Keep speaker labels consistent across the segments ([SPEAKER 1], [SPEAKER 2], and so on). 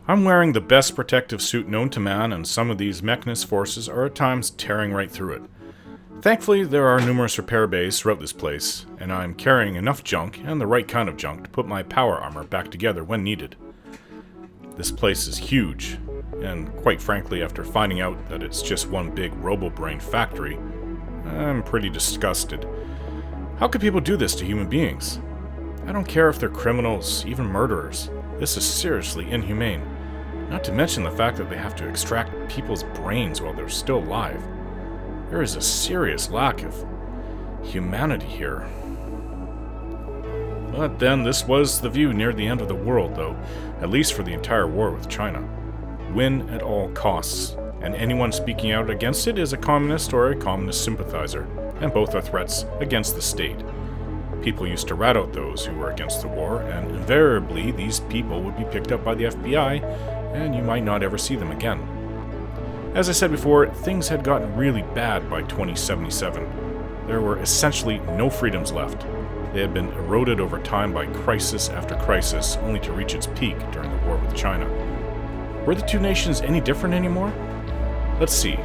[SPEAKER 1] I'm wearing the best protective suit known to man, and some of these Mechanist forces are at times tearing right through it. Thankfully, there are numerous repair bays throughout this place, and I'm carrying enough junk, and the right kind of junk, to put my power armor back together when needed. This place is huge, and quite frankly, after finding out that it's just one big robo-brain factory, I'm pretty disgusted. How could people do this to human beings? I don't care if they're criminals, even murderers. This is seriously inhumane. Not to mention the fact that they have to extract people's brains while they're still alive. There is a serious lack of humanity here. But then this was the view near the end of the world, though, at least for the entire war with China. Win at all costs, and anyone speaking out against it is a communist or a communist sympathizer, and both are threats against the state. People used to rat out those who were against the war, and invariably these people would be picked up by the FBI, and you might not ever see them again. As I said before, things had gotten really bad by 2077. There were essentially no freedoms left. They had been eroded over time by crisis after crisis, only to reach its peak during the war with China. Were the two nations any different anymore? Let's see.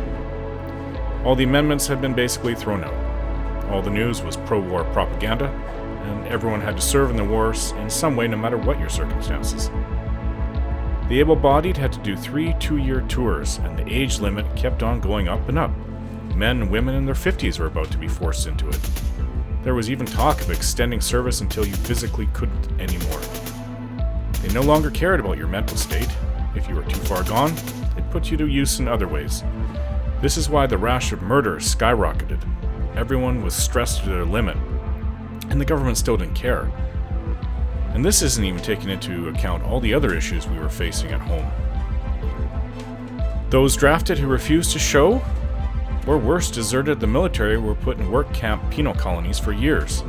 [SPEAKER 1] All the amendments had been basically thrown out. All the news was pro-war propaganda, and everyone had to serve in the wars in some way no matter what your circumstances. The able-bodied had to do 3 two-year tours, and the age limit kept on going up and up. Men and women in their 50s were about to be forced into it. There was even talk of extending service until you physically couldn't anymore. They no longer cared about your mental state. If you were too far gone, it put you to use in other ways. This is why the rash of murder skyrocketed. Everyone was stressed to their limit, and the government still didn't care. And this isn't even taking into account all the other issues we were facing at home. Those drafted who refused to show, or worse, deserted the military, were put in work camp penal colonies for years.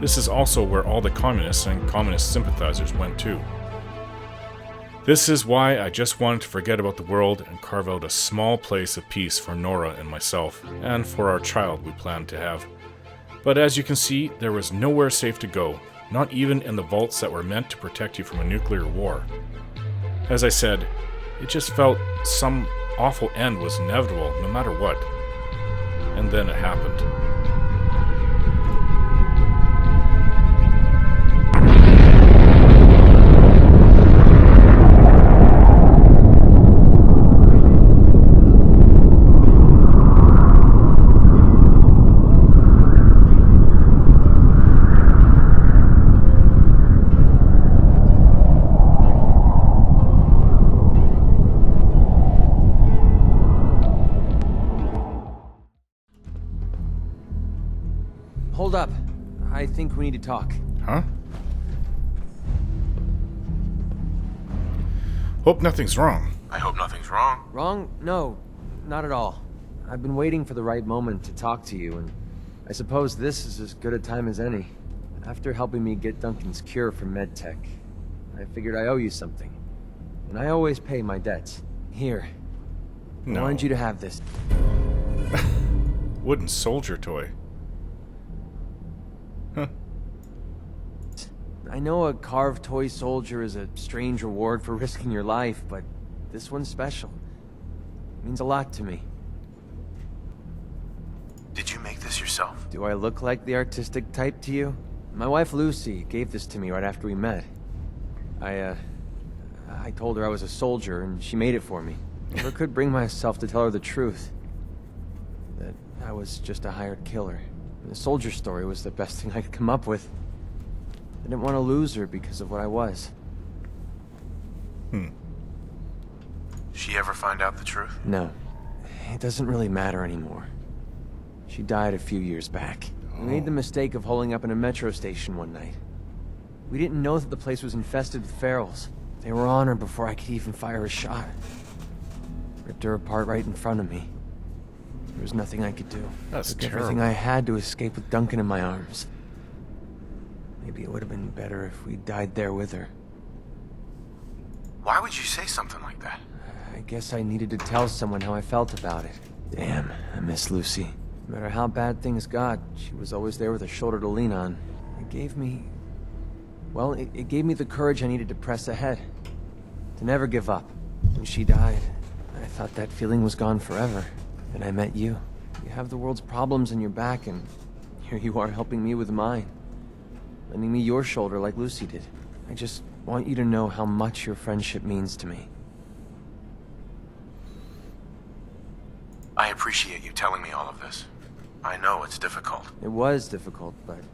[SPEAKER 1] This is also where all the communists and communist sympathizers went too. This is why I just wanted to forget about the world and carve out a small place of peace for Nora and myself, and for our child we planned to have. But as you can see, there was nowhere safe to go. Not even in the vaults that were meant to protect you from a nuclear war. As I said, it just felt some awful end was inevitable no matter what. And then it happened.
[SPEAKER 2] Hold up. I think we need to talk.
[SPEAKER 1] Huh? Hope nothing's wrong.
[SPEAKER 3] I hope nothing's wrong.
[SPEAKER 2] Wrong? No, not at all. I've been waiting for the right moment to talk to you, and I suppose this is as good a time as any. After helping me get Duncan's cure for MedTech, I figured I owe you something. And I always pay my debts. Here.
[SPEAKER 1] No.
[SPEAKER 2] I wanted you to have this.
[SPEAKER 1] Wooden soldier toy. Huh.
[SPEAKER 2] I know a carved toy soldier is a strange reward for risking your life, but this one's special. It means a lot to me.
[SPEAKER 3] Did you make this yourself?
[SPEAKER 2] Do I look like the artistic type to you? My wife Lucy gave this to me right after we met. I told her I was a soldier, and she made it for me. Never could bring myself to tell her the truth. That I was just a hired killer. The soldier story was the best thing I could come up with. I didn't want to lose her because of what I was.
[SPEAKER 3] She ever find out the truth?
[SPEAKER 2] No. It doesn't really matter anymore. She died a few years back. We made the mistake of holding up in a metro station one night. We didn't know that the place was infested with ferals. They were on her before I could even fire a shot. Ripped her apart right in front of me. There was nothing I could do.
[SPEAKER 1] That's
[SPEAKER 2] Took
[SPEAKER 1] terrible.
[SPEAKER 2] everything I had to escape with Duncan in my arms. Maybe it would have been better if we died there with her.
[SPEAKER 3] Why would you say something like that?
[SPEAKER 2] I guess I needed to tell someone how I felt about it. Damn, I miss Lucy. No matter how bad things got, she was always there with a shoulder to lean on. It gave me... Well, it gave me the courage I needed to press ahead. To never give up. When she died, I thought that feeling was gone forever. Then I met you. You have the world's problems in your back, and here you are helping me with mine. Lending me your shoulder like Lucy did. I just want you to know how much your friendship means to me.
[SPEAKER 3] I appreciate you telling me all of this. I know it's difficult.
[SPEAKER 2] It was difficult, but it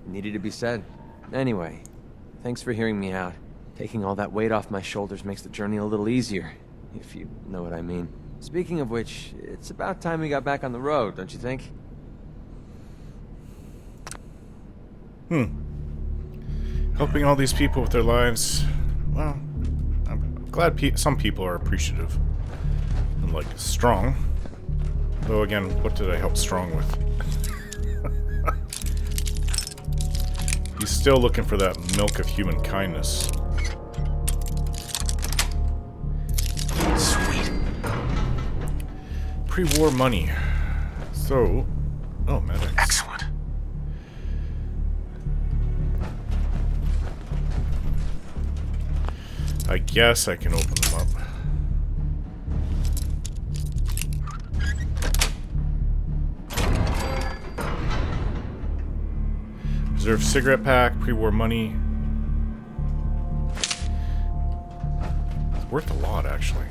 [SPEAKER 2] needed to be said. Anyway, thanks for hearing me out. Taking all that weight off my shoulders makes the journey a little easier, if you know what I mean. Speaking of which, it's about time we got back on the road, don't you think?
[SPEAKER 1] Helping all these people with their lives. Well, I'm glad some people are appreciative. And, like, strong. Though, again, what did I help strong with? He's still looking for that milk of human kindness.
[SPEAKER 3] Sweet.
[SPEAKER 1] Pre-war money. So... Oh, medics.
[SPEAKER 3] Excellent.
[SPEAKER 1] I guess I can open them up. Reserve cigarette pack, pre-war money. It's worth a lot, actually.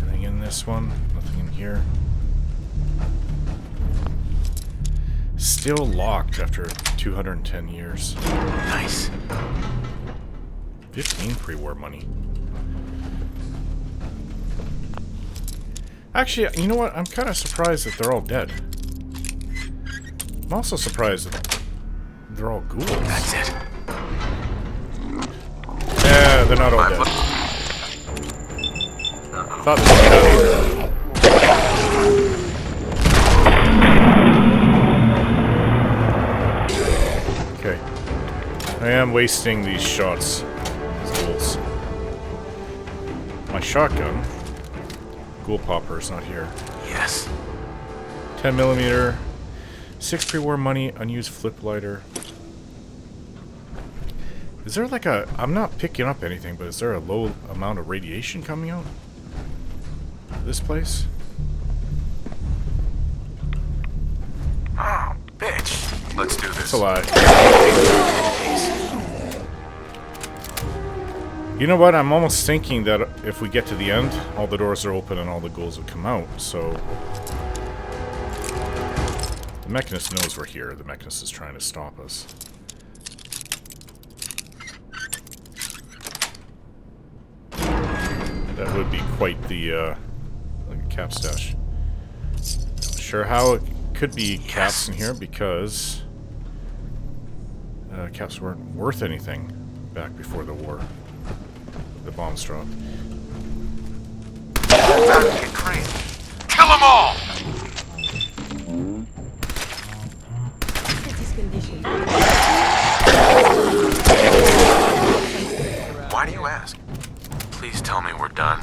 [SPEAKER 1] Anything in this one? Nothing in here. Still locked after 210 years.
[SPEAKER 3] Nice.
[SPEAKER 1] 15 pre-war money. Actually, you know what? I'm kind of surprised that they're all dead. I'm also surprised that they're all ghouls.
[SPEAKER 3] That's it.
[SPEAKER 1] Yeah, they're not all dead. Thought they were dead. Okay. I am wasting these shots. These ghouls. My shotgun. Ghoul popper is not here.
[SPEAKER 3] Yes.
[SPEAKER 1] 10mm. 6 pre-war money. Unused flip lighter. Is there like a... I'm not picking up anything, but is there a low amount of radiation coming out? This place?
[SPEAKER 3] Oh, bitch. Let's do this.
[SPEAKER 1] It's a lie. You know what? I'm almost thinking that if we get to the end, all the doors are open and all the ghouls will come out, so... The Mechanist knows we're here. The Mechanist is trying to stop us. That would be quite the, like a cap stash. Not sure how it could be caps in here, because... caps weren't worth anything back before the war. The bombs dropped.
[SPEAKER 3] Time to get crazy. Kill them all! Why do you ask? Please tell me we're done.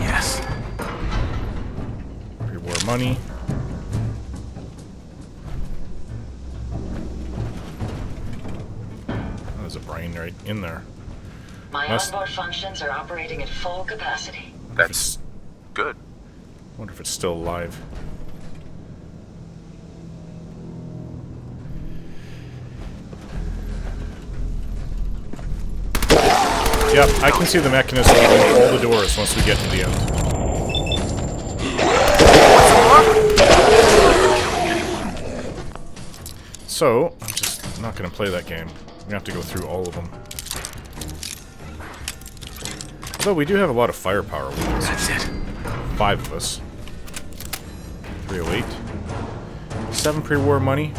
[SPEAKER 3] Yes.
[SPEAKER 1] Pre-war money. There's a brain right in there.
[SPEAKER 4] My onboard functions are operating at full capacity.
[SPEAKER 3] That's good.
[SPEAKER 1] Wonder if it's still alive. Yep, I can see the Mechanist opening all the doors once we get to the end. So, I'm just not going to play that game. I'm going to have to go through all of them. Although we do have a lot of firepower with us.
[SPEAKER 3] That's it.
[SPEAKER 1] 5 of us. 308. 7 pre-war money.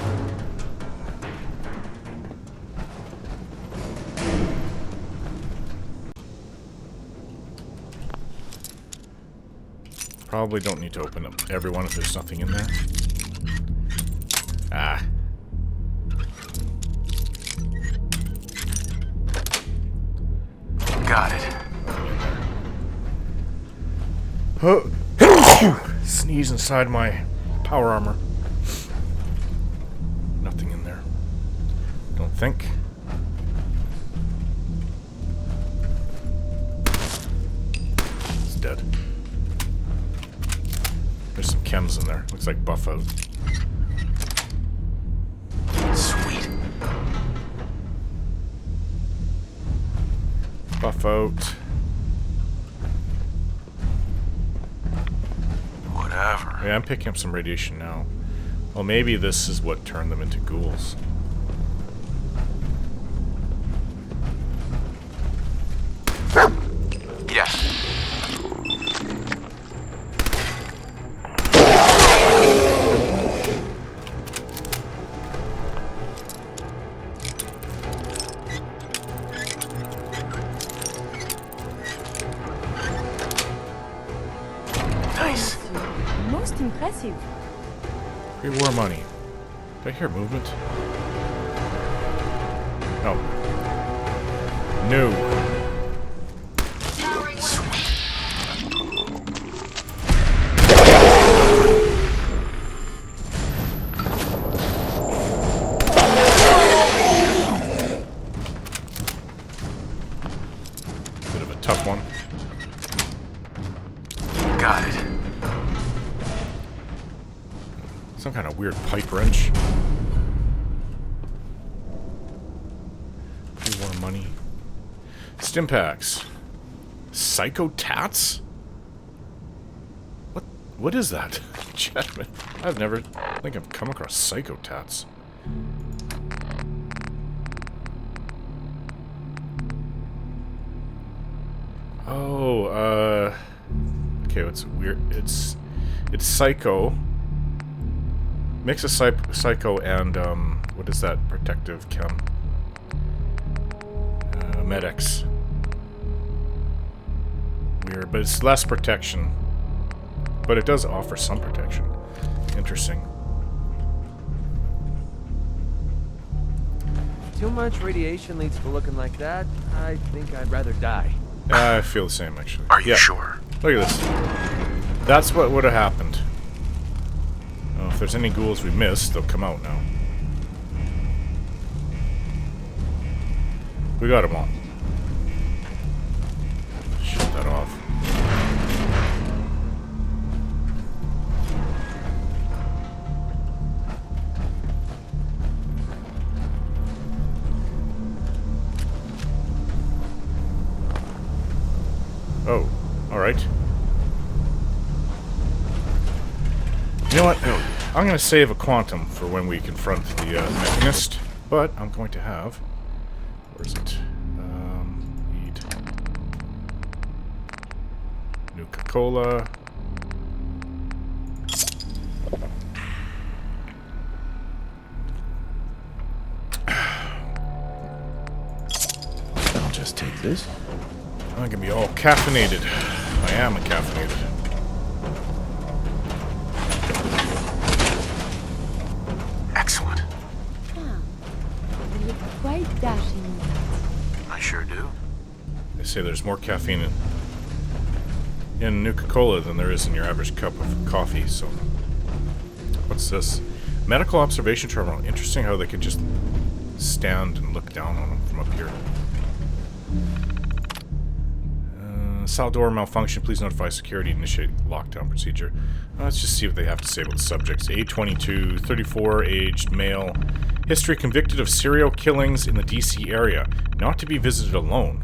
[SPEAKER 1] Probably don't need to open up everyone if there's nothing in there. Ah.
[SPEAKER 3] Got it.
[SPEAKER 1] Nothing in there. Sneeze inside my power armor. Nothing in there. Don't think. It's dead. There's some chems in there. Looks like buff out.
[SPEAKER 3] Sweet.
[SPEAKER 1] Buff out.
[SPEAKER 3] Whatever.
[SPEAKER 1] Yeah, I'm picking up some radiation now. Well, maybe this is what turned them into ghouls.
[SPEAKER 3] Yes. Nice.
[SPEAKER 5] Most impressive.
[SPEAKER 1] Pre-war money. Did I hear movement? Oh. No. Bit of a tough one.
[SPEAKER 3] Got it.
[SPEAKER 1] Some kind of weird pipe wrench. Pre-war money. Stimpaks. Psycho tats? What is that? Gentlemen, I think I've come across psycho tats. Oh, okay, it's weird. It's psycho. Mix of psycho and, what is that? Protective chem. Medics. Weird, but it's less protection. But it does offer some protection. Interesting.
[SPEAKER 2] Too much radiation leads to looking like that. I think I'd rather die.
[SPEAKER 1] I feel the same, actually.
[SPEAKER 3] Are you
[SPEAKER 1] Yeah.
[SPEAKER 3] sure?
[SPEAKER 1] Look at this. That's what would have happened. Oh, if there's any ghouls we missed, they'll come out now. We got them all. Shut that off. Oh, alright. You know what? I'm going to save a quantum for when we confront the Mechanist, but I'm going to have... Where is it? Need... Nuka-Cola.
[SPEAKER 2] I'll just take this.
[SPEAKER 1] I'm going to be all caffeinated. I am caffeinated.
[SPEAKER 3] Excellent.
[SPEAKER 5] Ah, you look quite dashing.
[SPEAKER 3] I sure do.
[SPEAKER 1] They say there's more caffeine in Nuka-Cola than there is in your average cup of coffee, so... What's this? Medical observation terminal. Interesting how they could just stand and look down on them from up here. Cell door malfunction. Please notify security. Initiate lockdown procedure. Let's just see what they have to say about the subjects. A22, 34, aged, male. History: convicted of serial killings in the DC area. Not to be visited alone.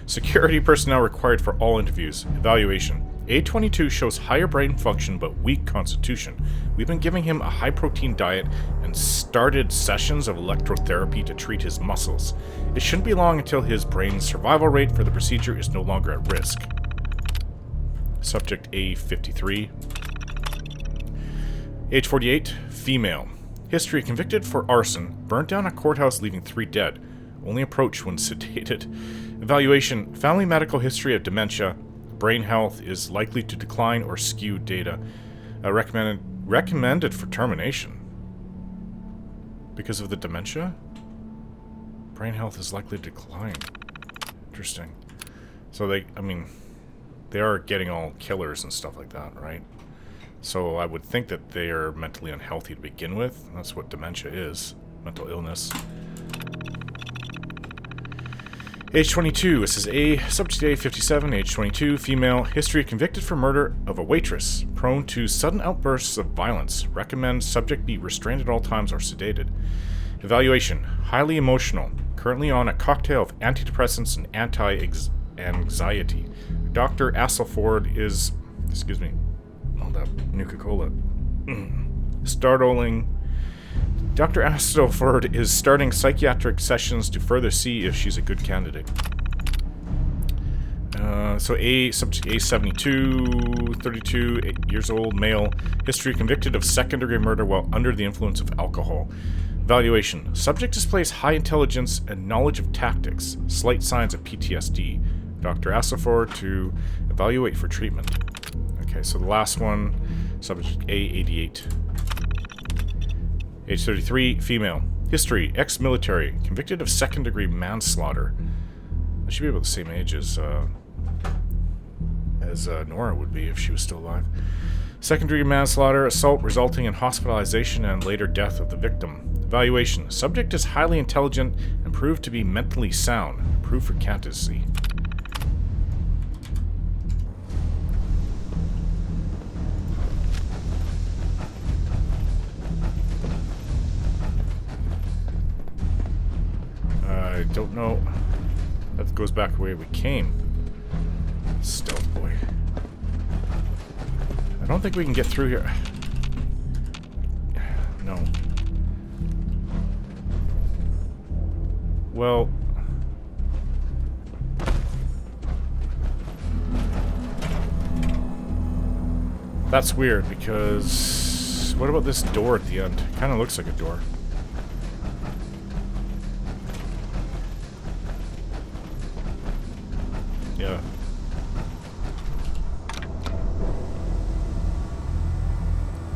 [SPEAKER 1] Security personnel required for all interviews. Evaluation. A22 shows higher brain function but weak constitution. We've been giving him a high-protein diet and started sessions of electrotherapy to treat his muscles. It shouldn't be long until his brain's survival rate for the procedure is no longer at risk. Subject A53. Age 48, female. History: convicted for arson, burnt down a courthouse leaving 3 dead. Only approached when sedated. Evaluation: family medical history of dementia. Brain health is likely to decline or skew data. Recommended for termination. Because of the dementia? Brain health is likely to decline. Interesting. So they, I mean, they are getting all killers and stuff like that, right? So I would think that they are mentally unhealthy to begin with. That's what dementia is. Mental illness. Age 22. This is A. Subject A, 57, age 22, female. History convicted for murder of a waitress. Prone to sudden outbursts of violence. Recommend subject be restrained at all times or sedated. Evaluation. Highly emotional. Currently on a cocktail of antidepressants and anti-anxiety. Dr. Asselford is... Excuse me. Hold up. Nuka-Cola. Startling. Dr. Asselford is starting psychiatric sessions to further see if she's a good candidate. So subject A, 72, 32 years old, male. History convicted of second-degree murder while under the influence of alcohol. Evaluation. Subject displays high intelligence and knowledge of tactics. Slight signs of PTSD. Dr. Asselford to evaluate for treatment. Okay, so the last one, subject A, 88. Age 33, female. History, ex-military, convicted of second-degree manslaughter. I should be about the same age as Nora would be if she was still alive. Second-degree manslaughter, assault resulting in hospitalization and later death of the victim. Evaluation. Subject is highly intelligent and proved to be mentally sound. Proof for candidacy. I don't know. That goes back the way we came. Stealth boy. I don't think we can get through here. No. Well... That's weird, because... What about this door at the end? Kind of looks like a door. Yeah.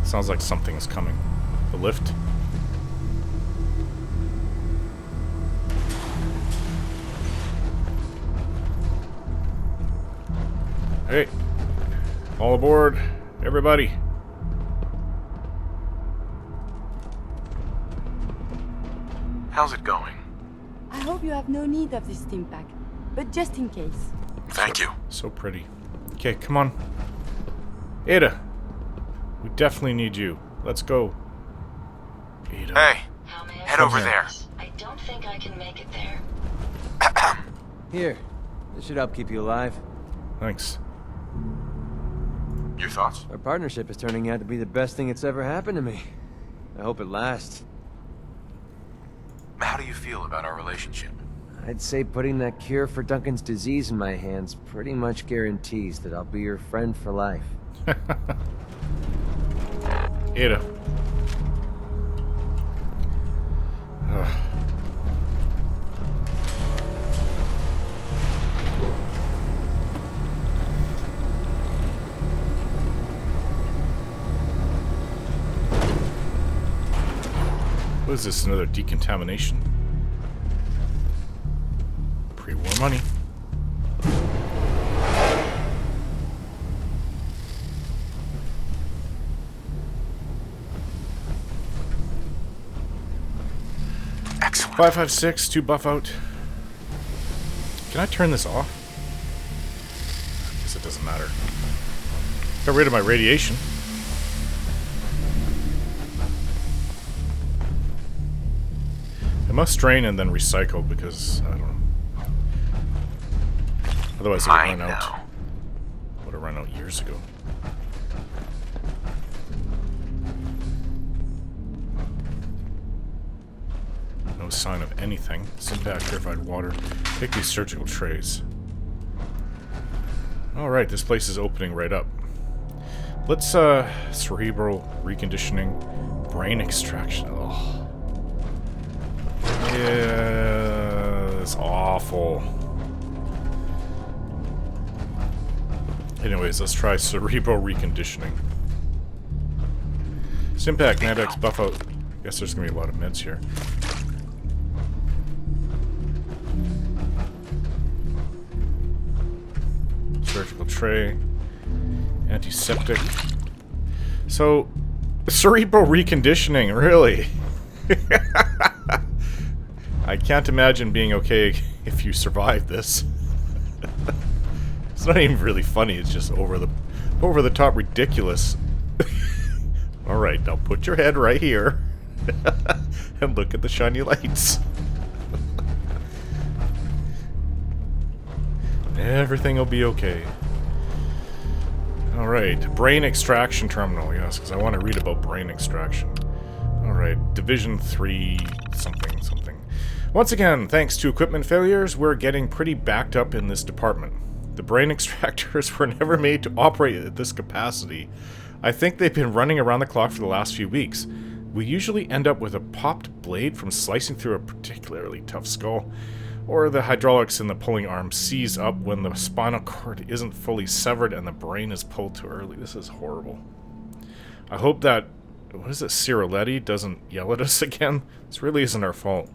[SPEAKER 1] Sounds like something's coming. The lift? Hey. All aboard, everybody.
[SPEAKER 3] How's it going?
[SPEAKER 5] I hope you have no need of this steam pack, but just in case.
[SPEAKER 3] Thank you.
[SPEAKER 1] So pretty. Okay, come on. Ada. We definitely need you. Let's go. Ada.
[SPEAKER 3] Hey,
[SPEAKER 4] How may I
[SPEAKER 3] head over there.
[SPEAKER 4] assist? I don't think I can make it there.
[SPEAKER 2] Here. This should help keep you alive.
[SPEAKER 1] Thanks.
[SPEAKER 3] Your thoughts?
[SPEAKER 2] Our partnership is turning out to be the best thing that's ever happened to me. I hope it lasts.
[SPEAKER 3] How do you feel about our relationship?
[SPEAKER 2] I'd say putting that cure for Duncan's disease in my hands pretty much guarantees that I'll be your friend for life.
[SPEAKER 1] Ada. Ugh. What is this, another decontamination? Pre-war money.
[SPEAKER 3] Excellent.
[SPEAKER 1] 556, 2 buff out. Can I turn this off? I guess it doesn't matter. Got rid of my radiation. I must drain and then recycle because I don't know. Otherwise it would run out. Would have run out years ago. No sign of anything. Syntax purified water. Take these surgical trays. Alright, this place is opening right up. Let's cerebral reconditioning. Brain extraction. Oh. Yeah, it's awful. Anyways, let's try cerebral reconditioning. Stimpack, Nadex, buff out. Guess there's gonna be a lot of meds here. surgical tray, antiseptic. So, cerebral reconditioning, really? I can't imagine being okay if you survive this. It's not even really funny, it's just over the top ridiculous. Alright, now put your head right here and look at the shiny lights. Everything will be okay. Alright, brain extraction terminal, yes, because I want to read about brain extraction. Alright, Division 3 something something. Once again, thanks to equipment failures, we're getting pretty backed up in this department. The brain extractors were never made to operate at this capacity. I think they've been running around the clock for the last few weeks. We usually end up with a popped blade from slicing through a particularly tough skull, or the hydraulics in the pulling arm seize up when the spinal cord isn't fully severed and the brain is pulled too early. This is horrible. I hope that, what is it, Ciroletti doesn't yell at us again? This really isn't our fault.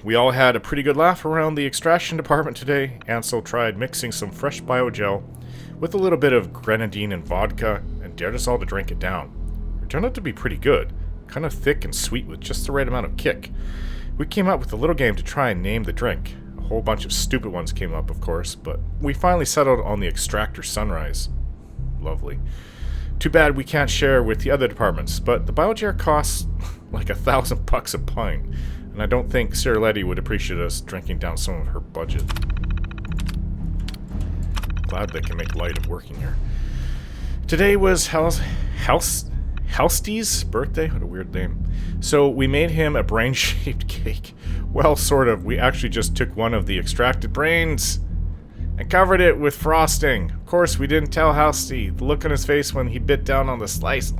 [SPEAKER 1] We all had a pretty good laugh around the extraction department today. Ansel tried mixing some fresh biogel with a little bit of grenadine and vodka and dared us all to drink it down. It turned out to be pretty good. Kind of thick and sweet with just the right amount of kick. We came up with a little game to try and name the drink. A whole bunch of stupid ones came up, of course, but we finally settled on the Extractor Sunrise. Lovely. Too bad we can't share with the other departments, but the Biojar costs like $1,000 a pint, and I don't think Ciroletti would appreciate us drinking down some of her budget. Glad they can make light of working here. Today was Halsty's birthday? What a weird name. So we made him a brain-shaped cake. Well, sort of. We actually just took one of the extracted brains and covered it with frosting. Of course, we didn't tell Halsty. The look on his face when he bit down on the slice.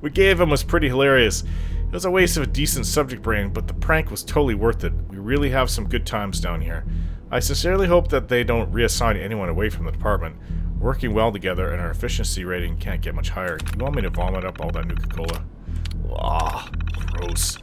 [SPEAKER 1] We gave him was pretty hilarious. It was a waste of a decent subject brain, but the prank was totally worth it. We really have some good times down here. I sincerely hope that they don't reassign anyone away from the department. We're working well together, and our efficiency rating can't get much higher. You want me to vomit up all that Nuka-Cola? Ah, gross.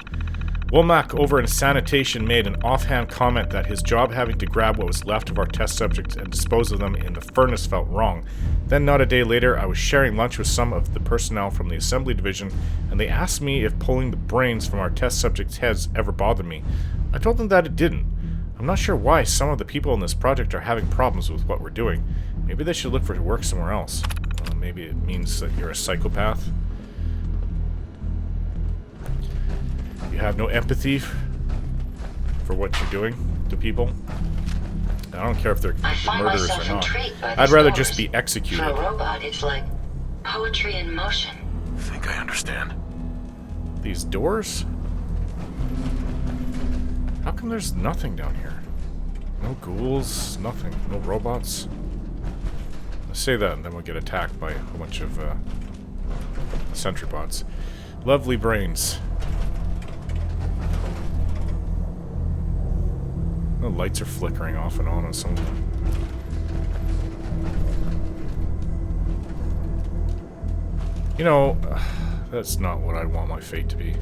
[SPEAKER 1] Womack over in sanitation made an offhand comment that his job having to grab what was left of our test subjects and dispose of them in the furnace felt wrong. Then not a day later, I was sharing lunch with some of the personnel from the assembly division, and they asked me if pulling the brains from our test subjects' heads ever bothered me. I told them that it didn't. I'm not sure why some of the people in this project are having problems with what we're doing. Maybe they should look for work somewhere else. Maybe it means that you're a psychopath. You have no empathy for what you're doing to people. I don't care if they're murderers or not. I'd rather just be executed.
[SPEAKER 4] For a robot, it's like poetry in motion.
[SPEAKER 3] I think I understand.
[SPEAKER 1] These doors? How come there's nothing down here? No ghouls, nothing, no robots. Let's say that and then we'll get attacked by a bunch of sentry bots. Lovely brains. The lights are flickering off and on some. You know, that's not what I want my fate to be.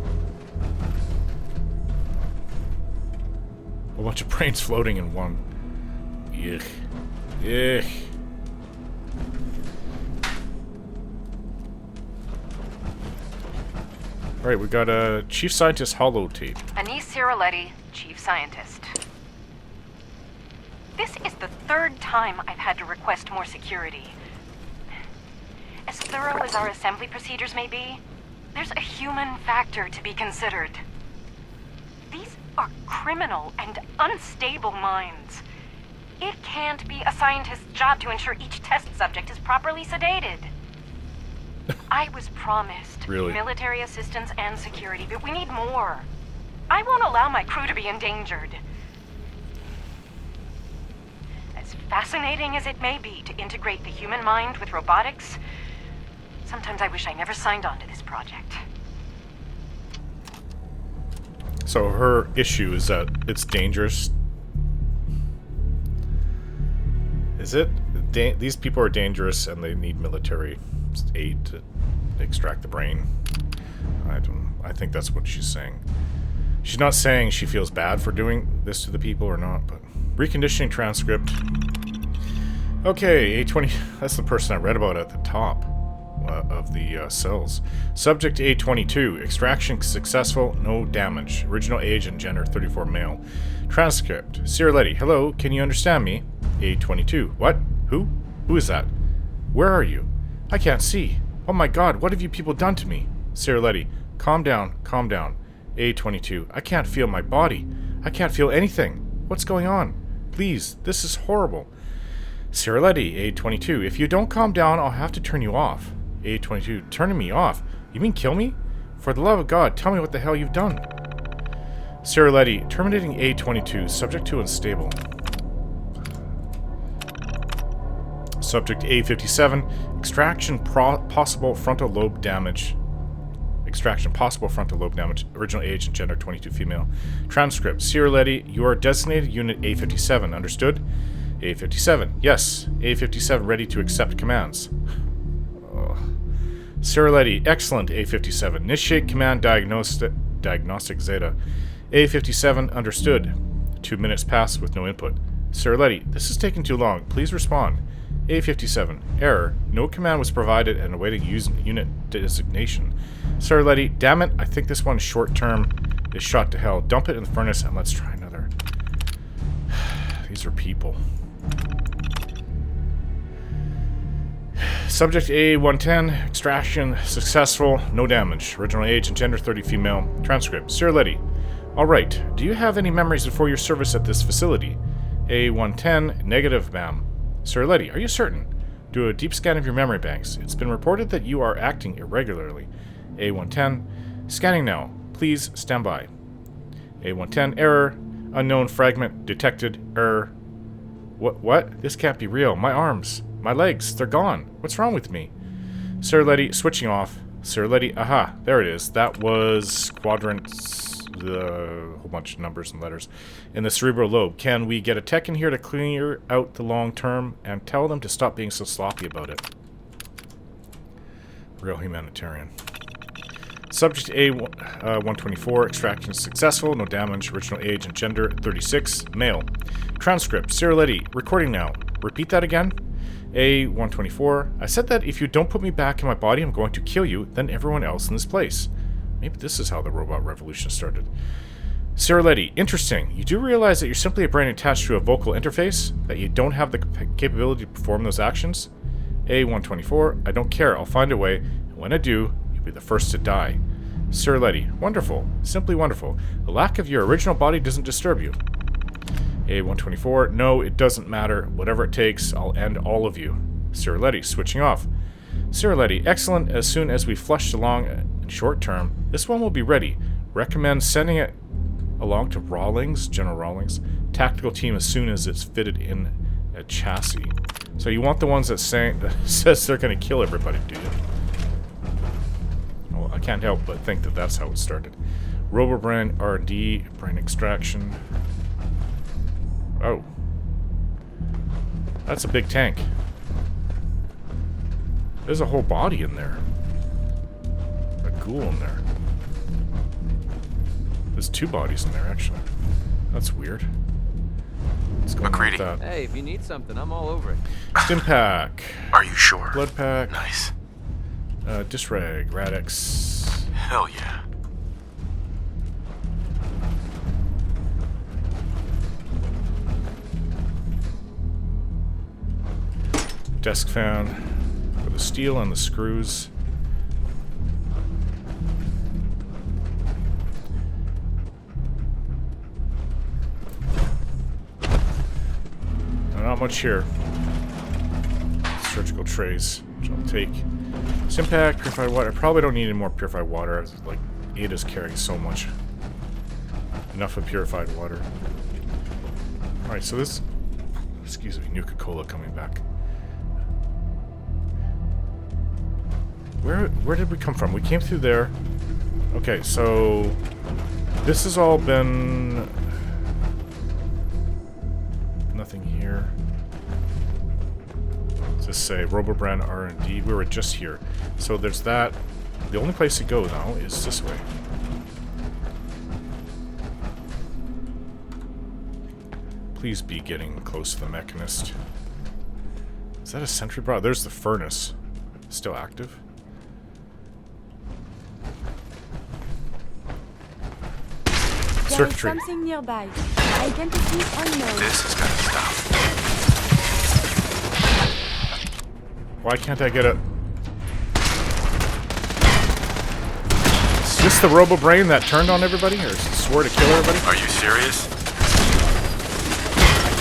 [SPEAKER 1] A bunch of brains floating in one. Yuck. Yuck. Alright, we got a Chief Scientist holotape.
[SPEAKER 6] Anise Ciroletti, Chief Scientist. This is the third time I've had to request more security. As thorough as our assembly procedures may be, there's a human factor to be considered. These are criminal and unstable minds. It can't be a scientist's job to ensure each test subject is properly sedated. I was promised military assistance and security, but we need more. I won't allow my crew to be endangered. As fascinating as it may be to integrate the human mind with robotics, sometimes I wish I never signed on to this project.
[SPEAKER 1] So her issue is that it's dangerous. Is it? These people are dangerous and they need military aid to extract the brain. I think that's what she's saying. She's not saying she feels bad for doing this to the people or not, but... Reconditioning transcript. Okay, A20... That's the person I read about at the top of the cells. Subject A22. Extraction successful, no damage. Original age and gender 34 male. Transcript. Ciarletti, hello, can you understand me? A22. What? Who? Who is that? Where are you? I can't see. Oh my god, what have you people done to me? Ciarletti, calm down, calm down. A22. I can't feel my body. I can't feel anything. What's going on? Please, this is horrible. Ciarletti, A22. If you don't calm down, I'll have to turn you off. A22. Turning me off? You mean kill me? For the love of God, tell me what the hell you've done. Ciarletti, terminating A22. Subject to unstable. Subject A57. Extraction possible frontal lobe damage. Extraction possible frontal lobe damage. Original age and gender 22 female. Transcript. Ciarletti, you are designated unit A57. Understood? A57. Yes. A57 ready to accept commands. Ciarletti, excellent. A57. Initiate command diagnostic Zeta. A57 understood. 2 minutes pass with no input. Ciarletti, this is taking too long. Please respond. A57. Error. No command was provided and awaiting unit designation. Ciarletti, damn it, I think this one short term is shot to hell. Dump it in the furnace and let's try another. These are people. Subject A110. Extraction successful. No damage. Original age and gender 30 female. Transcript. Ciarletti. Alright. Do you have any memories before your service at this facility? A110. Negative, ma'am. Ciarletti, are you certain? Do a deep scan of your memory banks. It's been reported that you are acting irregularly. A110. Scanning now. Please stand by. A110. Error. Unknown fragment detected. Error. What? This can't be real. My arms. My legs. They're gone. What's wrong with me? Ciarletti, switching off. Ciarletti, aha. There it is. That was quadrant... a whole bunch of numbers and letters in the cerebral lobe. Can we get a tech in here to clear out the long term and tell them to stop being so sloppy about it? Real humanitarian. Subject A124. Extraction successful. No damage. Original age and gender 36. Male. Transcript. Ciarletti. Recording now. Repeat that again. A124. I said that if you don't put me back in my body, I'm going to kill you, then everyone else in this place. Maybe this is how the robot revolution started. Ciarletti, interesting. You do realize that you're simply a brain attached to a vocal interface? That you don't have the capability to perform those actions? A124, I don't care. I'll find a way. And when I do, you'll be the first to die. Ciarletti, wonderful. Simply wonderful. The lack of your original body doesn't disturb you. A124, no, it doesn't matter. Whatever it takes, I'll end all of you. Ciarletti, switching off. Ciarletti, excellent. As soon as we flush along... short term, this one will be ready. Recommend sending it along to Rawlings, General Rawlings, tactical team as soon as it's fitted in a chassis. So you want the ones that says they're going to kill everybody, do you? Well, I can't help but think that that's how it started. Robobrain R&D, brain extraction. Oh. That's a big tank. There's a whole body in there. Ghoul in there. There's 2 bodies in there, actually. That's weird. What's going on with that?
[SPEAKER 2] Hey, if you need something, I'm all over it.
[SPEAKER 1] Stim pack.
[SPEAKER 3] Are you sure?
[SPEAKER 1] Blood pack.
[SPEAKER 3] Nice.
[SPEAKER 1] Disreg. Radix.
[SPEAKER 3] Hell yeah.
[SPEAKER 1] Desk fan. For the steel and the screws. Not much here. Surgical trays, which I'll take. Stimpack, purified water. I probably don't need any more purified water. Like, Ada's carrying so much. Enough of purified water. Alright, so this... Excuse me, Nuka-Cola coming back. Where did we come from? We came through there. Okay, so... This has all been... Nothing here. Just say Robobrand R&D. We were just here. So there's that. The only place to go now is this way. Please be getting close to the Mechanist. Is that a sentry bra? There's the furnace. Still active?
[SPEAKER 5] There is
[SPEAKER 1] Circuitry.
[SPEAKER 5] something nearby. Identity unknown.
[SPEAKER 3] This is gonna stop.
[SPEAKER 1] Why can't I get it? Is this the robo-brain that turned on everybody? Or swore to kill everybody?
[SPEAKER 3] Are you serious?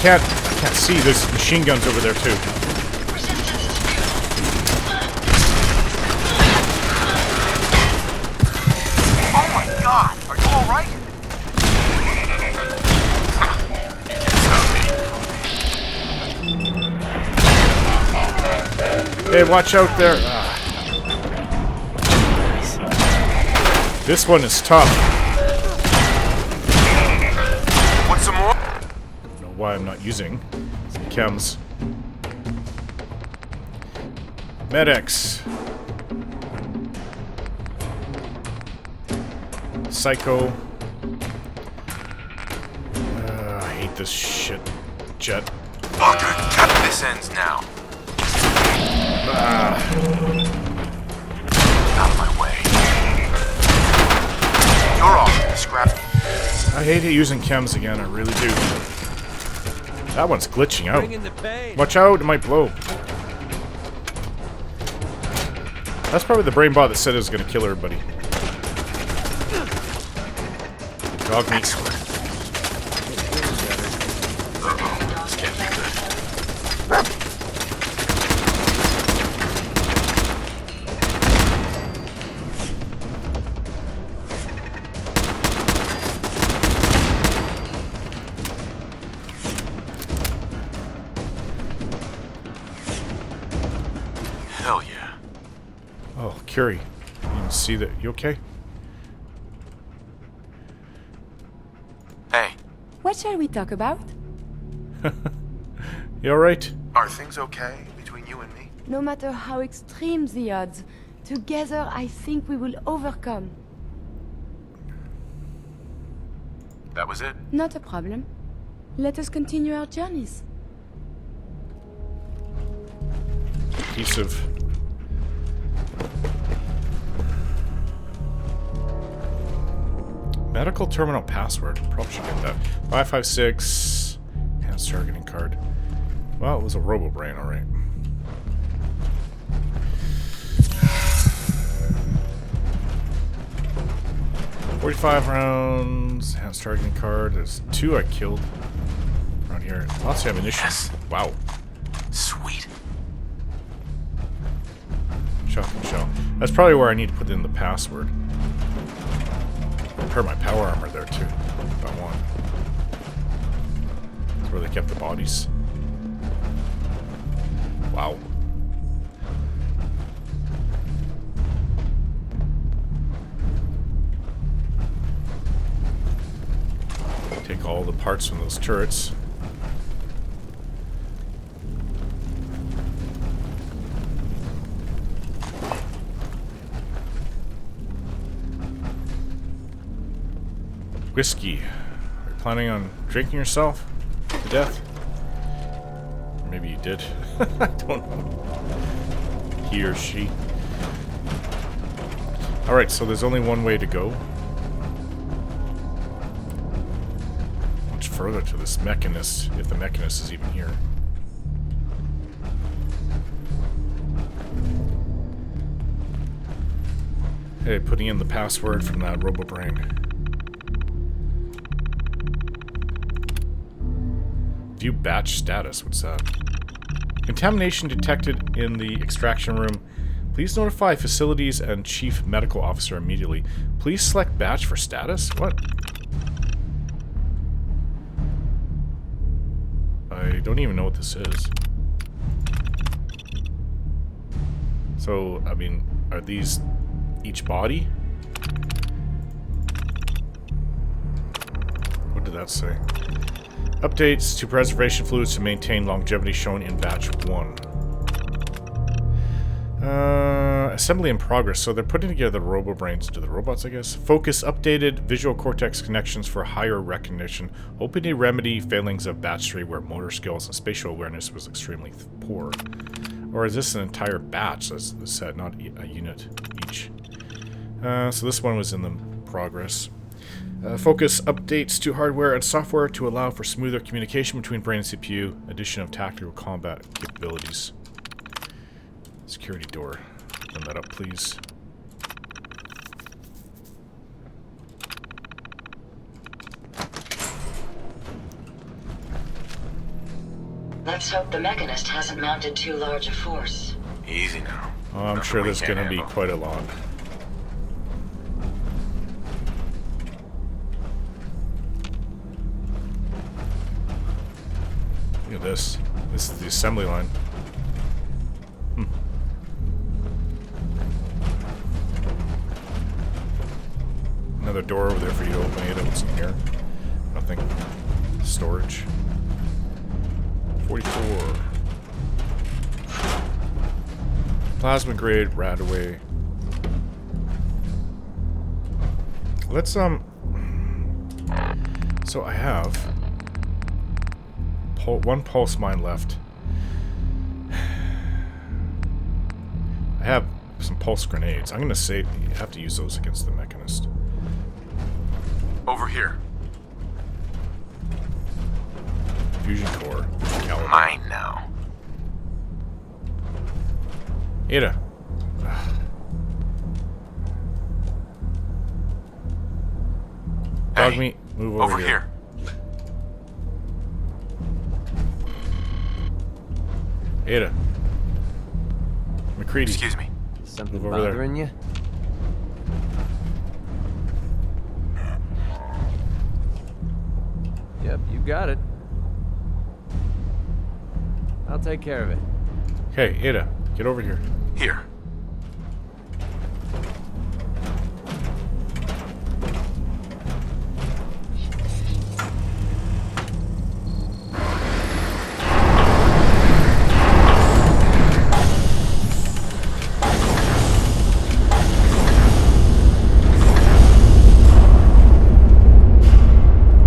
[SPEAKER 1] I can't see. There's machine guns over there too.
[SPEAKER 3] Oh my god! Are you alright?
[SPEAKER 1] Hey, watch out there. Ah. This one is tough.
[SPEAKER 3] Want some more?
[SPEAKER 1] I don't know why I'm not using some chems. Medics. Psycho. I hate this shit. Jet.
[SPEAKER 3] Fucker, this ends now. Out of my way. You're off, scrap.
[SPEAKER 1] I hate using chems again, I really do. That one's glitching out. Watch out, it might blow. That's probably the brain bot that said it was going to kill everybody. Dog meat.
[SPEAKER 3] This can't be good. Hell yeah.
[SPEAKER 1] Oh, Curie. You can see that. You okay?
[SPEAKER 3] Hey,
[SPEAKER 5] What shall we talk about?
[SPEAKER 1] You alright?
[SPEAKER 3] are things okay between you and me?
[SPEAKER 5] No matter how extreme the odds, together I think we will overcome.
[SPEAKER 3] That was it?
[SPEAKER 5] Not a problem. Let us continue our journeys.
[SPEAKER 1] Piece of... medical terminal password. Probably should get that. 556. Enhanced targeting card. Well, it was a robo-brain, alright. $45 rounds. Enhanced targeting card. There's 2 I killed. Around here. Lots of ammunition.
[SPEAKER 3] Yes.
[SPEAKER 1] Wow.
[SPEAKER 3] Sweet.
[SPEAKER 1] Shotgun shell. That's probably where I need to put in the password. Repair my power armor there too, if I want. That's where they kept the bodies. Wow. Take all the parts from those turrets. Whiskey. Are you planning on drinking yourself to death? Or maybe you did. I don't know. He or she. Alright, so there's only one way to go. Much further to this Mechanist, if the Mechanist is even here. Hey, putting in the password from that robo-brain. View batch status. What's that? Contamination detected in the extraction room. Please notify facilities and chief medical officer immediately. Please select batch for status? What? I don't even know what this is. So, I mean, are these each body? What did that say? Updates to preservation fluids to maintain longevity shown in batch 1. Assembly in progress. So they're putting together the robo-brains to the robots, I guess. Focus updated visual cortex connections for higher recognition. Hoping to remedy failings of batch 3 where motor skills and spatial awareness was extremely poor. Or is this an entire batch, as said, not a unit each? So this one was in the progress. Focus updates to hardware and software to allow for smoother communication between brain and CPU. Addition of tactical combat capabilities. Security door. Open that up, please.
[SPEAKER 4] Let's hope the Mechanist hasn't mounted too large a force.
[SPEAKER 3] Easy now.
[SPEAKER 1] Oh, I'm
[SPEAKER 3] Nothing
[SPEAKER 1] sure
[SPEAKER 3] we
[SPEAKER 1] there's
[SPEAKER 3] can't
[SPEAKER 1] going to be
[SPEAKER 3] handle.
[SPEAKER 1] quite a lot. Look at this. This is the assembly line. Another door over there for you to open it. What's in here? Nothing. Storage. 44. Plasma grade Radaway. Let's so I have one pulse mine left. I have some pulse grenades. I'm gonna say you have to use those against the Mechanist.
[SPEAKER 3] Over here.
[SPEAKER 1] Fusion core. Caliber.
[SPEAKER 3] Mine now.
[SPEAKER 1] Ada. Dog
[SPEAKER 3] Hey,
[SPEAKER 1] meat. Move
[SPEAKER 3] over here.
[SPEAKER 1] Ada. McCready.
[SPEAKER 3] Excuse me.
[SPEAKER 2] Something
[SPEAKER 1] Move over there.
[SPEAKER 2] bothering you? Yep, you got it. I'll take care of it.
[SPEAKER 1] Hey, Ada. Get over here.
[SPEAKER 3] Here.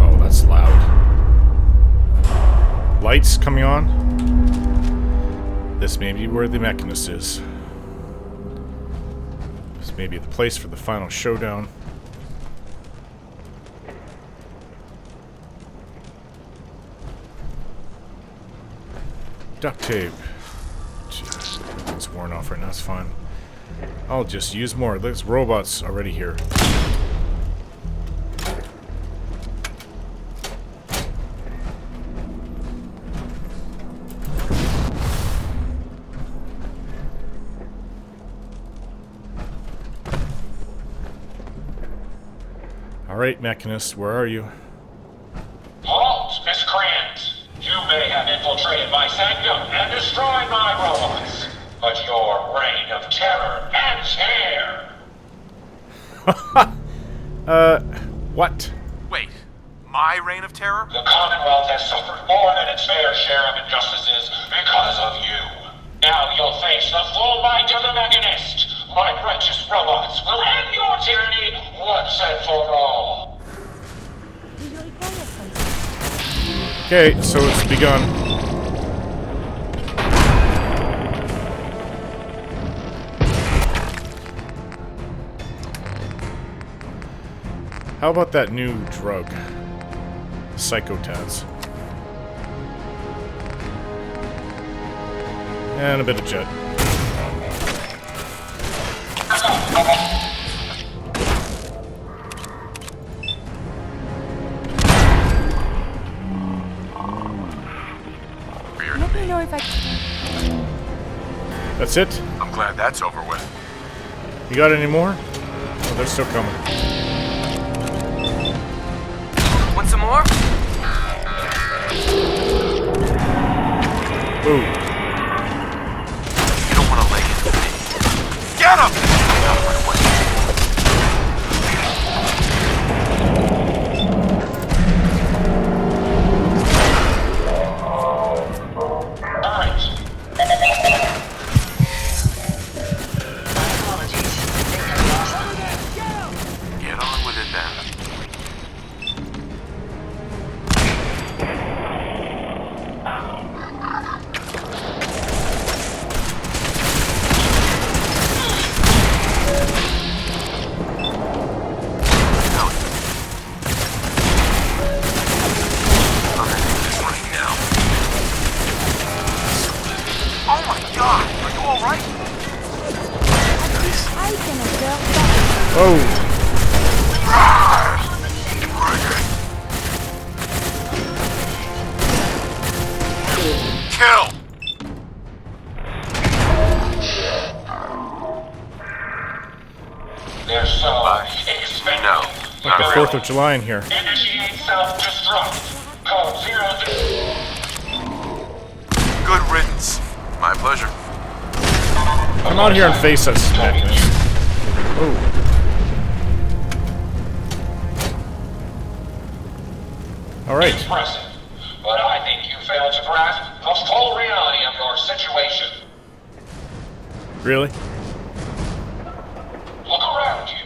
[SPEAKER 1] Oh, that's loud. Lights coming on. This may be where the Mechanist is. This may be the place for the final showdown. Duct tape. It's worn off right now, it's fine. I'll just use more. There's robots already here. Alright, Mechanist, where are you?
[SPEAKER 7] Halt, miscreant! You may have infiltrated my sanctum and destroyed my robots, but your reign of terror ends here!
[SPEAKER 1] What?
[SPEAKER 3] Wait. My reign of terror?
[SPEAKER 7] The Commonwealth has suffered more than its fair share of injustices because of you. Now you'll face the full might of the Mechanist. My righteous robots will end your tyranny once and for all.
[SPEAKER 5] Do you require something?
[SPEAKER 1] Okay, so it's begun. How about that new drug? Psychotaz. And a bit of jet.
[SPEAKER 5] Let me know if I...
[SPEAKER 1] That's it?
[SPEAKER 3] I'm glad that's over with.
[SPEAKER 1] You got any more? Oh, they're still coming.
[SPEAKER 2] Want some more?
[SPEAKER 1] Ooh.
[SPEAKER 3] You don't want to lay into me. Get him! Now run away.
[SPEAKER 7] Alright.
[SPEAKER 3] God, are you alright?
[SPEAKER 5] I can observe that.
[SPEAKER 1] Oh!
[SPEAKER 3] Kill!
[SPEAKER 7] They're so
[SPEAKER 3] We know.
[SPEAKER 1] Like the 4th of July in here.
[SPEAKER 7] Initiate self-destruct. Code 0.
[SPEAKER 3] Good riddance. My pleasure.
[SPEAKER 1] Come out here and face us, Mechanist. Oh. Alright.
[SPEAKER 7] Impressive. But I think you failed to grasp the full reality of your situation.
[SPEAKER 1] Really?
[SPEAKER 7] Look around you.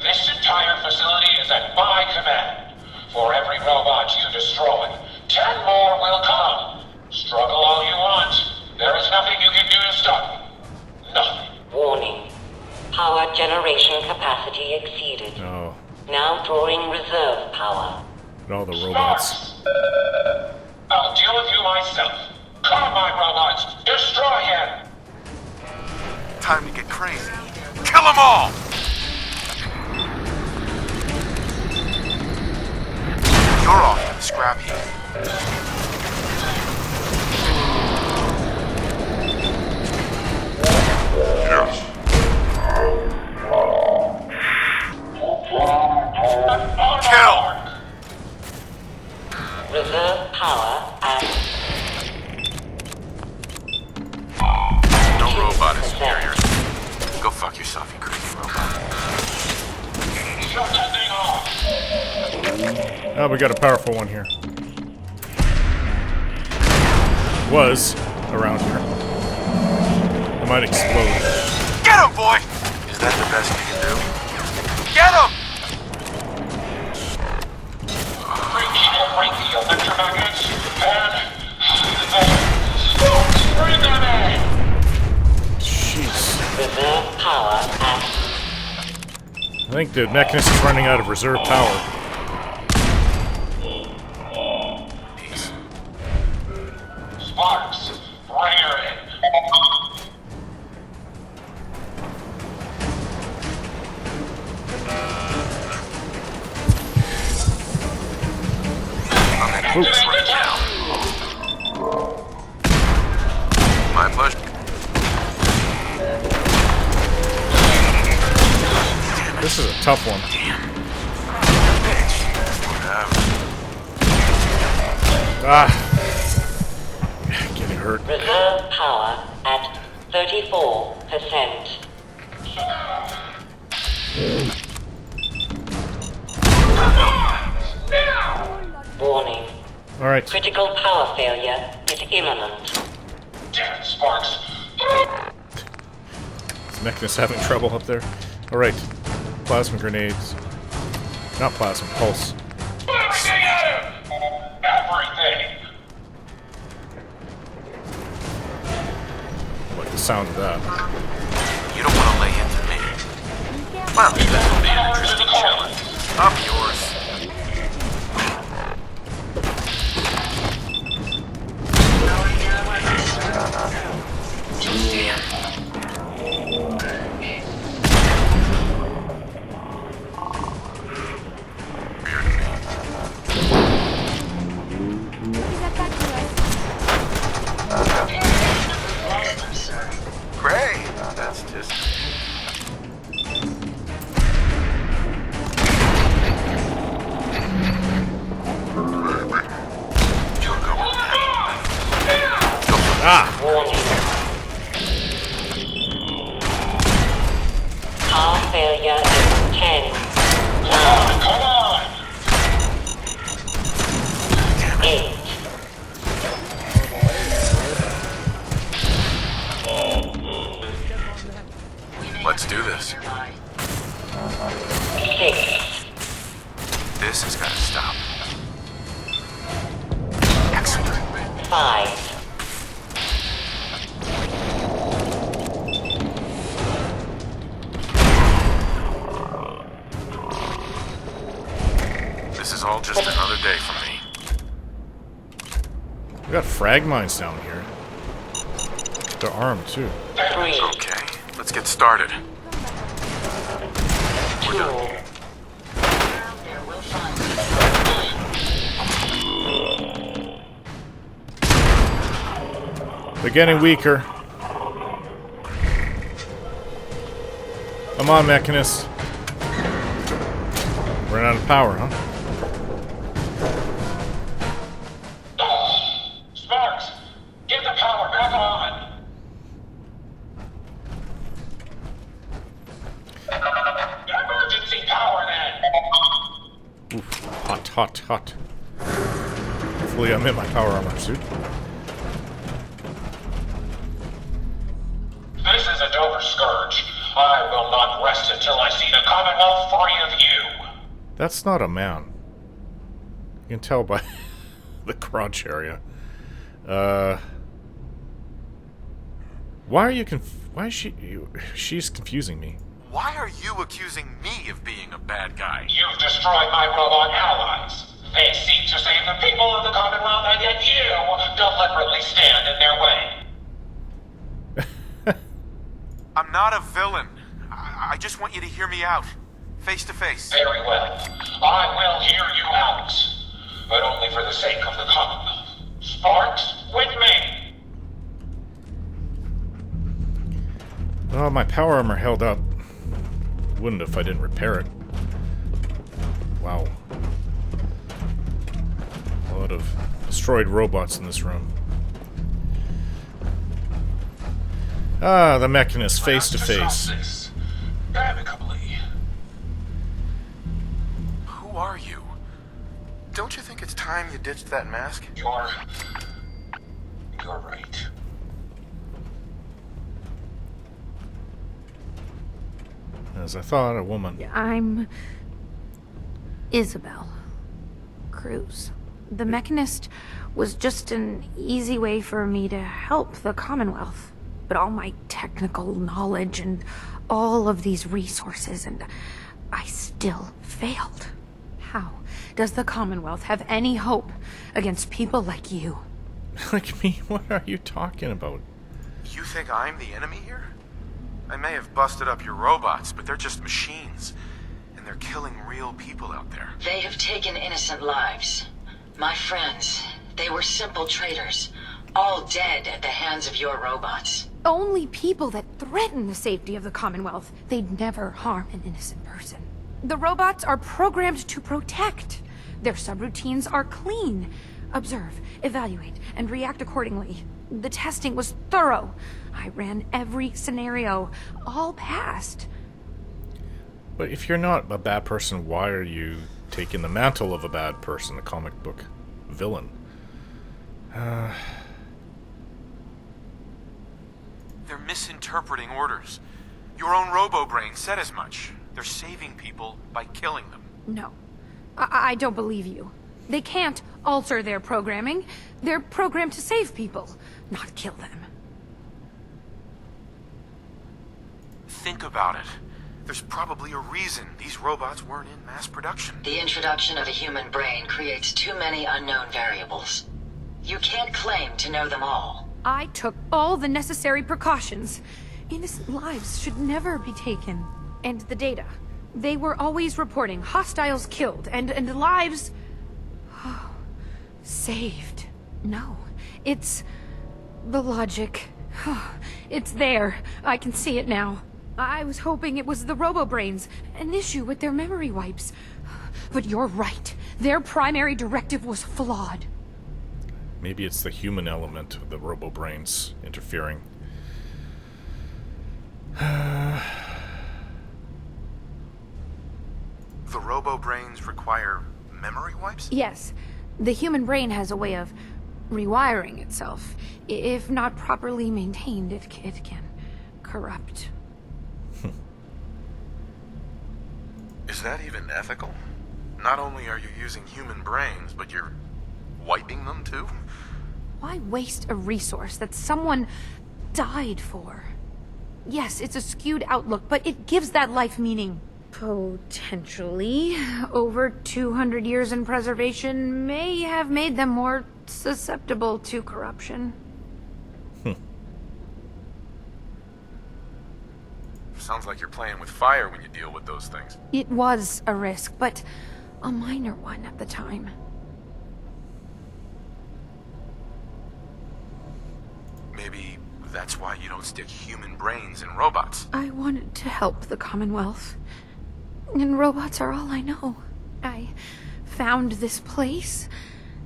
[SPEAKER 7] This entire facility is at my command. For every robot you destroy, 10 more will come. Struggle all you want. There is nothing you can do to stop me. Nothing.
[SPEAKER 8] Warning. Power generation capacity exceeded.
[SPEAKER 1] Oh.
[SPEAKER 8] Now drawing reserve power.
[SPEAKER 1] And all the robots.
[SPEAKER 7] Sparks. I'll deal with you myself. Come, my robots. Destroy him.
[SPEAKER 3] Time to get crazy. Kill them all! You're off to the scrap heap. Yes. Kill!
[SPEAKER 8] Reserve power at
[SPEAKER 3] No robot is superior. Go fuck yourself, you crazy robot.
[SPEAKER 7] Shut that thing off.
[SPEAKER 1] Oh, we got a powerful one here. Was around here. It might explode.
[SPEAKER 3] Get him, boy! Is that the best you can do? Get him!
[SPEAKER 7] Break the electromagnets and bring them in.
[SPEAKER 1] Jeez.
[SPEAKER 8] reserve power at
[SPEAKER 1] I think the Mechanist is running out of reserve power.
[SPEAKER 7] Sparks, bring her in.
[SPEAKER 3] Oops. Right now. My pleasure.
[SPEAKER 1] This is a tough one. Ah. Getting hurt.
[SPEAKER 8] reserve power at 34%. Warning.
[SPEAKER 1] Alright.
[SPEAKER 8] Critical power failure is imminent.
[SPEAKER 7] Damn it, Sparks.
[SPEAKER 1] Is Mechanist having trouble up there? Alright. Plasma grenades. Not plasma, pulse.
[SPEAKER 7] Everything at him! Everything!
[SPEAKER 1] I like the sound of that.
[SPEAKER 3] You don't want to lay into me. Well, this will be an interesting challenge. Up yours. Great. That's just...
[SPEAKER 1] Ah!
[SPEAKER 8] Warning. Power failure is 10, 9,
[SPEAKER 7] Come on!
[SPEAKER 8] 8,
[SPEAKER 3] Let's do this.
[SPEAKER 8] 6,
[SPEAKER 3] This has got to stop. Excellent.
[SPEAKER 8] 5,
[SPEAKER 3] This is all just another day for me.
[SPEAKER 1] We got frag mines down here. They're armed too.
[SPEAKER 8] 3,
[SPEAKER 3] Okay, let's get started.
[SPEAKER 8] 2,
[SPEAKER 4] There will find
[SPEAKER 1] They're getting weaker. Come on, Mechanist. Run out of power, huh?
[SPEAKER 7] Sparks, get the power back on. Emergency power then.
[SPEAKER 1] Oof. Hot, hot, hot. Hopefully I'm in my power armor suit.
[SPEAKER 7] This is a Dover Scourge. I will not rest until I see the Commonwealth free of you.
[SPEAKER 1] That's not a man. You can tell by the crotch area. Why are you why is she's confusing me.
[SPEAKER 3] Why are you accusing me of being a bad guy?
[SPEAKER 7] You've destroyed my robot allies. They seek to save the people of the Commonwealth, and yet you deliberately stand in their way.
[SPEAKER 3] I'm not a villain. I just want you to hear me out. Face to face.
[SPEAKER 7] Very well. I will hear you out. But only for the sake of the Commonwealth. Sparks, with me!
[SPEAKER 1] Oh, my power armor held up. Wouldn't if I didn't repair it. Wow. A lot of destroyed robots in this room. Ah, the Mechanist, face to face.
[SPEAKER 7] This amicably.
[SPEAKER 3] Who are you? Don't you think it's time you ditched that mask?
[SPEAKER 7] You're right.
[SPEAKER 1] As I thought, a woman.
[SPEAKER 6] I'm Isabel Cruz. The Mechanist was just an easy way for me to help the Commonwealth. But all my technical knowledge and all of these resources, and I still failed. How does the Commonwealth have any hope against people like you?
[SPEAKER 1] Like me? What are you talking about?
[SPEAKER 3] You think I'm the enemy here? I may have busted up your robots, but they're just machines. And they're killing real people out there.
[SPEAKER 4] They have taken innocent lives. My friends, they were simple traders, all dead at the hands of your robots.
[SPEAKER 6] Only people that threaten the safety of the Commonwealth. They'd never harm an innocent person. The robots are programmed to protect. Their subroutines are clean. Observe, evaluate, and react accordingly. The testing was thorough. I ran every scenario. All passed.
[SPEAKER 1] But if you're not a bad person, why are you taking the mantle of a bad person, a comic book villain?
[SPEAKER 3] They're misinterpreting orders. Your own robo-brain said as much. They're saving people by killing them.
[SPEAKER 6] No, I don't believe you. They can't alter their programming. They're programmed to save people, not kill them.
[SPEAKER 3] Think about it. There's probably a reason these robots weren't in mass production.
[SPEAKER 4] The introduction of a human brain creates too many unknown variables. You can't claim to know them all.
[SPEAKER 6] I took all the necessary precautions. Innocent lives should never be taken. And the data. They were always reporting hostiles killed and lives saved. No, it's the logic. It's there. I can see it now. I was hoping it was the robo-brains, an issue with their memory wipes. But you're right. Their primary directive was flawed.
[SPEAKER 1] Maybe it's the human element of the robo-brains interfering.
[SPEAKER 3] The robo-brains require memory wipes?
[SPEAKER 6] Yes, the human brain has a way of rewiring itself. If not properly maintained, it can corrupt.
[SPEAKER 3] Is that even ethical? Not only are you using human brains, but you're wiping them too?
[SPEAKER 6] Why waste a resource that someone died for? Yes, it's a skewed outlook, but it gives that life meaning. Potentially. Over 200 years in preservation may have made them more susceptible to corruption.
[SPEAKER 3] Sounds like you're playing with fire when you deal with those things.
[SPEAKER 6] It was a risk, but a minor one at the time.
[SPEAKER 3] Maybe that's why you don't stick human brains in robots.
[SPEAKER 6] I wanted to help the Commonwealth. And robots are all I know. I found this place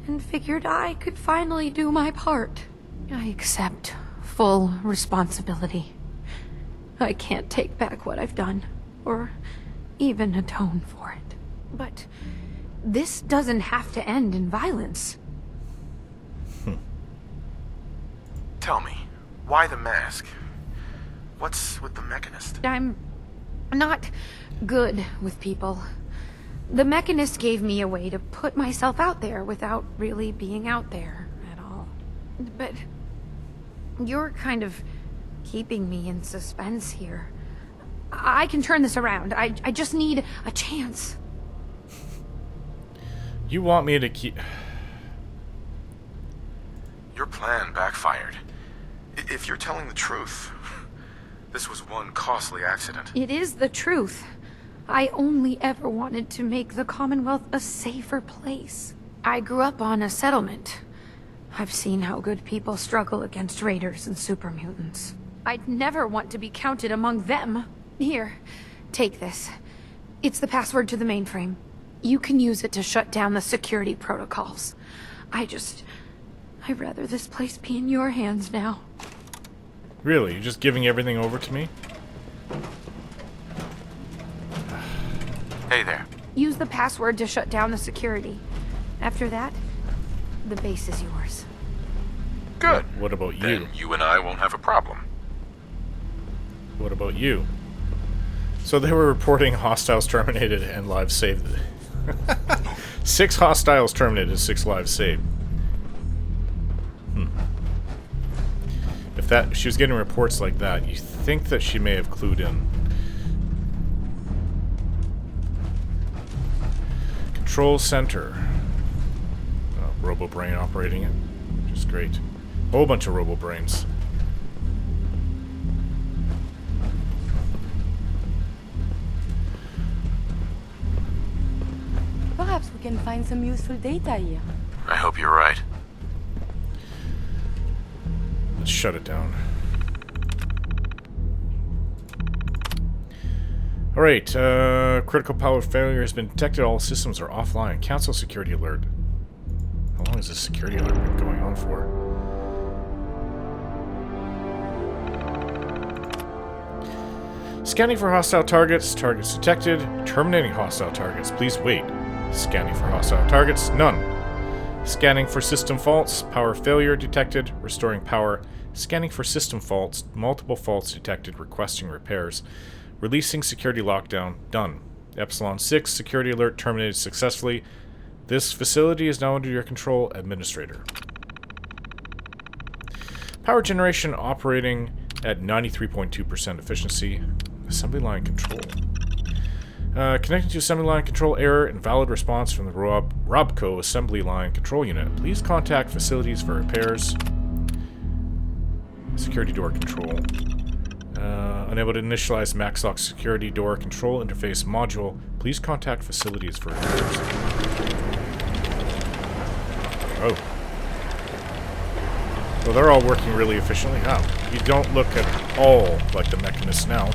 [SPEAKER 6] and figured I could finally do my part. I accept full responsibility. I can't take back what I've done, or even atone for it. But this doesn't have to end in violence.
[SPEAKER 3] Tell me, why the mask? What's with the Mechanist?
[SPEAKER 6] I'm not good with people. The Mechanist gave me a way to put myself out there without really being out there at all. But you're kind of keeping me in suspense here. I can turn this around. I just need a chance.
[SPEAKER 1] You want me to keep...
[SPEAKER 3] Your plan backfired. If you're telling the truth, this was one costly accident.
[SPEAKER 6] It is the truth. I only ever wanted to make the Commonwealth a safer place. I grew up on a settlement. I've seen how good people struggle against raiders and super mutants. I'd never want to be counted among them. Here, take this. It's the password to the mainframe. You can use it to shut down the security protocols. I'd rather this place be in your hands now.
[SPEAKER 1] Really? You're just giving everything over to me?
[SPEAKER 3] Hey there.
[SPEAKER 6] Use the password to shut down the security. After that, the base is yours.
[SPEAKER 3] Good.
[SPEAKER 1] What about you?
[SPEAKER 3] Then you and I won't have a problem.
[SPEAKER 1] What about you? So they were reporting hostiles terminated and lives saved. 6 hostiles terminated, 6 lives saved. If she was getting reports like that, you think that she may have clued in. Control center. Robo-brain operating it. Which is great. Whole bunch of robo-brains.
[SPEAKER 5] Perhaps we can find some useful data here.
[SPEAKER 3] I hope you're right.
[SPEAKER 1] Let's shut it down. Alright, critical power failure has been detected. All systems are offline. Cancel security alert. How long has this security alert been going on for? Scanning for hostile targets. Targets detected. Terminating hostile targets. Please wait. Scanning for hostile targets. None. Scanning for system faults. Power failure detected. Restoring power. Scanning for system faults. Multiple faults detected. Requesting repairs. Releasing security lockdown. Done. Epsilon 6. Security alert terminated successfully. This facility is now under your control, Administrator. Power generation operating at 93.2% efficiency. Assembly line control. Connecting to assembly line control error. Invalid response from the Robco assembly line control unit. Please contact facilities for repairs. Security door control. Unable to initialize MaxLock security door control interface module. Please contact facilities for repairs. Oh. Well, they're all working really efficiently. Oh, you don't look at all like the Mechanist now.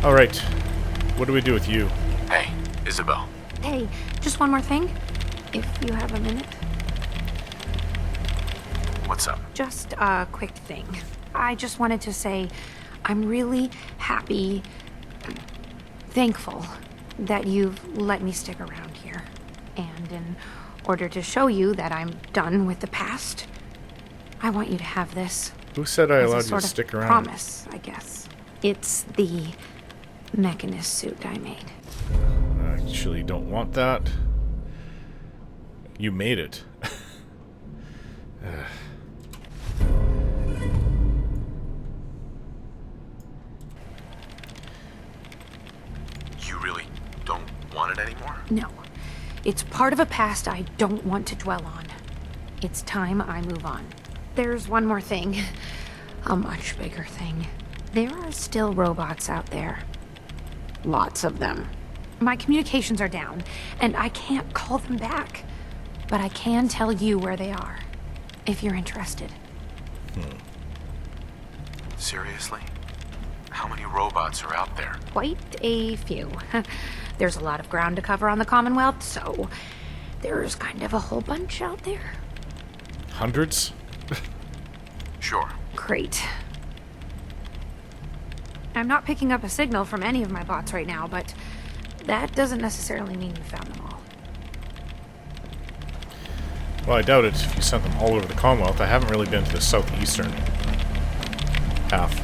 [SPEAKER 1] Alright. What do we do with you?
[SPEAKER 3] Hey, Isabel.
[SPEAKER 6] Hey, just one more thing, if you have a minute.
[SPEAKER 3] What's up?
[SPEAKER 6] Just a quick thing. I just wanted to say I'm really happy, thankful that you've let me stick around here. And in order to show you that I'm done with the past, I want you to have this.
[SPEAKER 1] Who said I
[SPEAKER 6] as a
[SPEAKER 1] allowed you
[SPEAKER 6] sort
[SPEAKER 1] to
[SPEAKER 6] of
[SPEAKER 1] stick around?
[SPEAKER 6] promise, I guess. It's the Mechanist suit I made.
[SPEAKER 1] I actually don't want that. You made it.
[SPEAKER 3] You really don't want it anymore?
[SPEAKER 6] No. It's part of a past I don't want to dwell on. It's time I move on. There's one more thing. A much bigger thing.
[SPEAKER 9] There are still robots out there. Lots of them. My communications are down, and I can't call them back. But I can tell you where they are, if you're interested.
[SPEAKER 3] Seriously? How many robots are out there?
[SPEAKER 9] Quite a few. There's a lot of ground to cover on the Commonwealth, so there's kind of a whole bunch out there.
[SPEAKER 1] Hundreds?
[SPEAKER 3] Sure.
[SPEAKER 9] Great. I'm not picking up a signal from any of my bots right now, but that doesn't necessarily mean you found them all.
[SPEAKER 1] Well, I doubt it if you sent them all over the Commonwealth. I haven't really been to the southeastern half.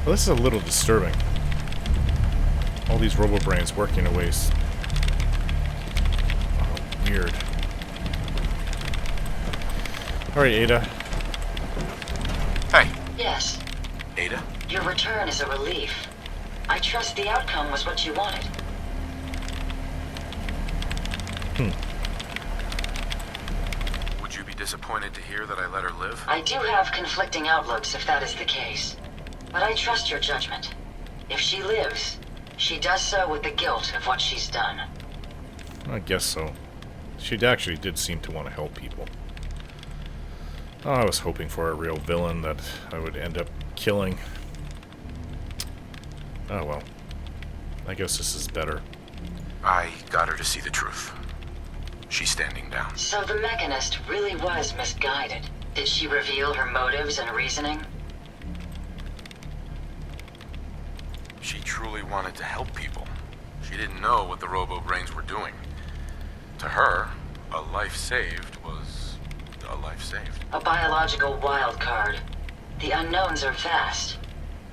[SPEAKER 1] Well, this is a little disturbing. All these robo-brains working in ways... Oh, weird. Alright, Ada.
[SPEAKER 3] Hey,
[SPEAKER 4] Yes,
[SPEAKER 3] Ada?
[SPEAKER 4] your return is a relief. I trust the outcome was what you wanted.
[SPEAKER 3] Would you be disappointed to hear that I let her live?
[SPEAKER 4] I do have conflicting outlooks if that is the case. But I trust your judgment. If she lives, she does so with the guilt of what she's done.
[SPEAKER 1] I guess so. She actually did seem to want to help people. Oh, I was hoping for a real villain that I would end up killing. Oh well. I guess this is better.
[SPEAKER 3] I got her to see the truth. She's standing down.
[SPEAKER 4] So the Mechanist really was misguided. Did she reveal her motives and reasoning?
[SPEAKER 3] She truly wanted to help people. She didn't know what the robo-brains were doing. To her, a life saved was a life saved.
[SPEAKER 4] A biological wild card. The unknowns are vast.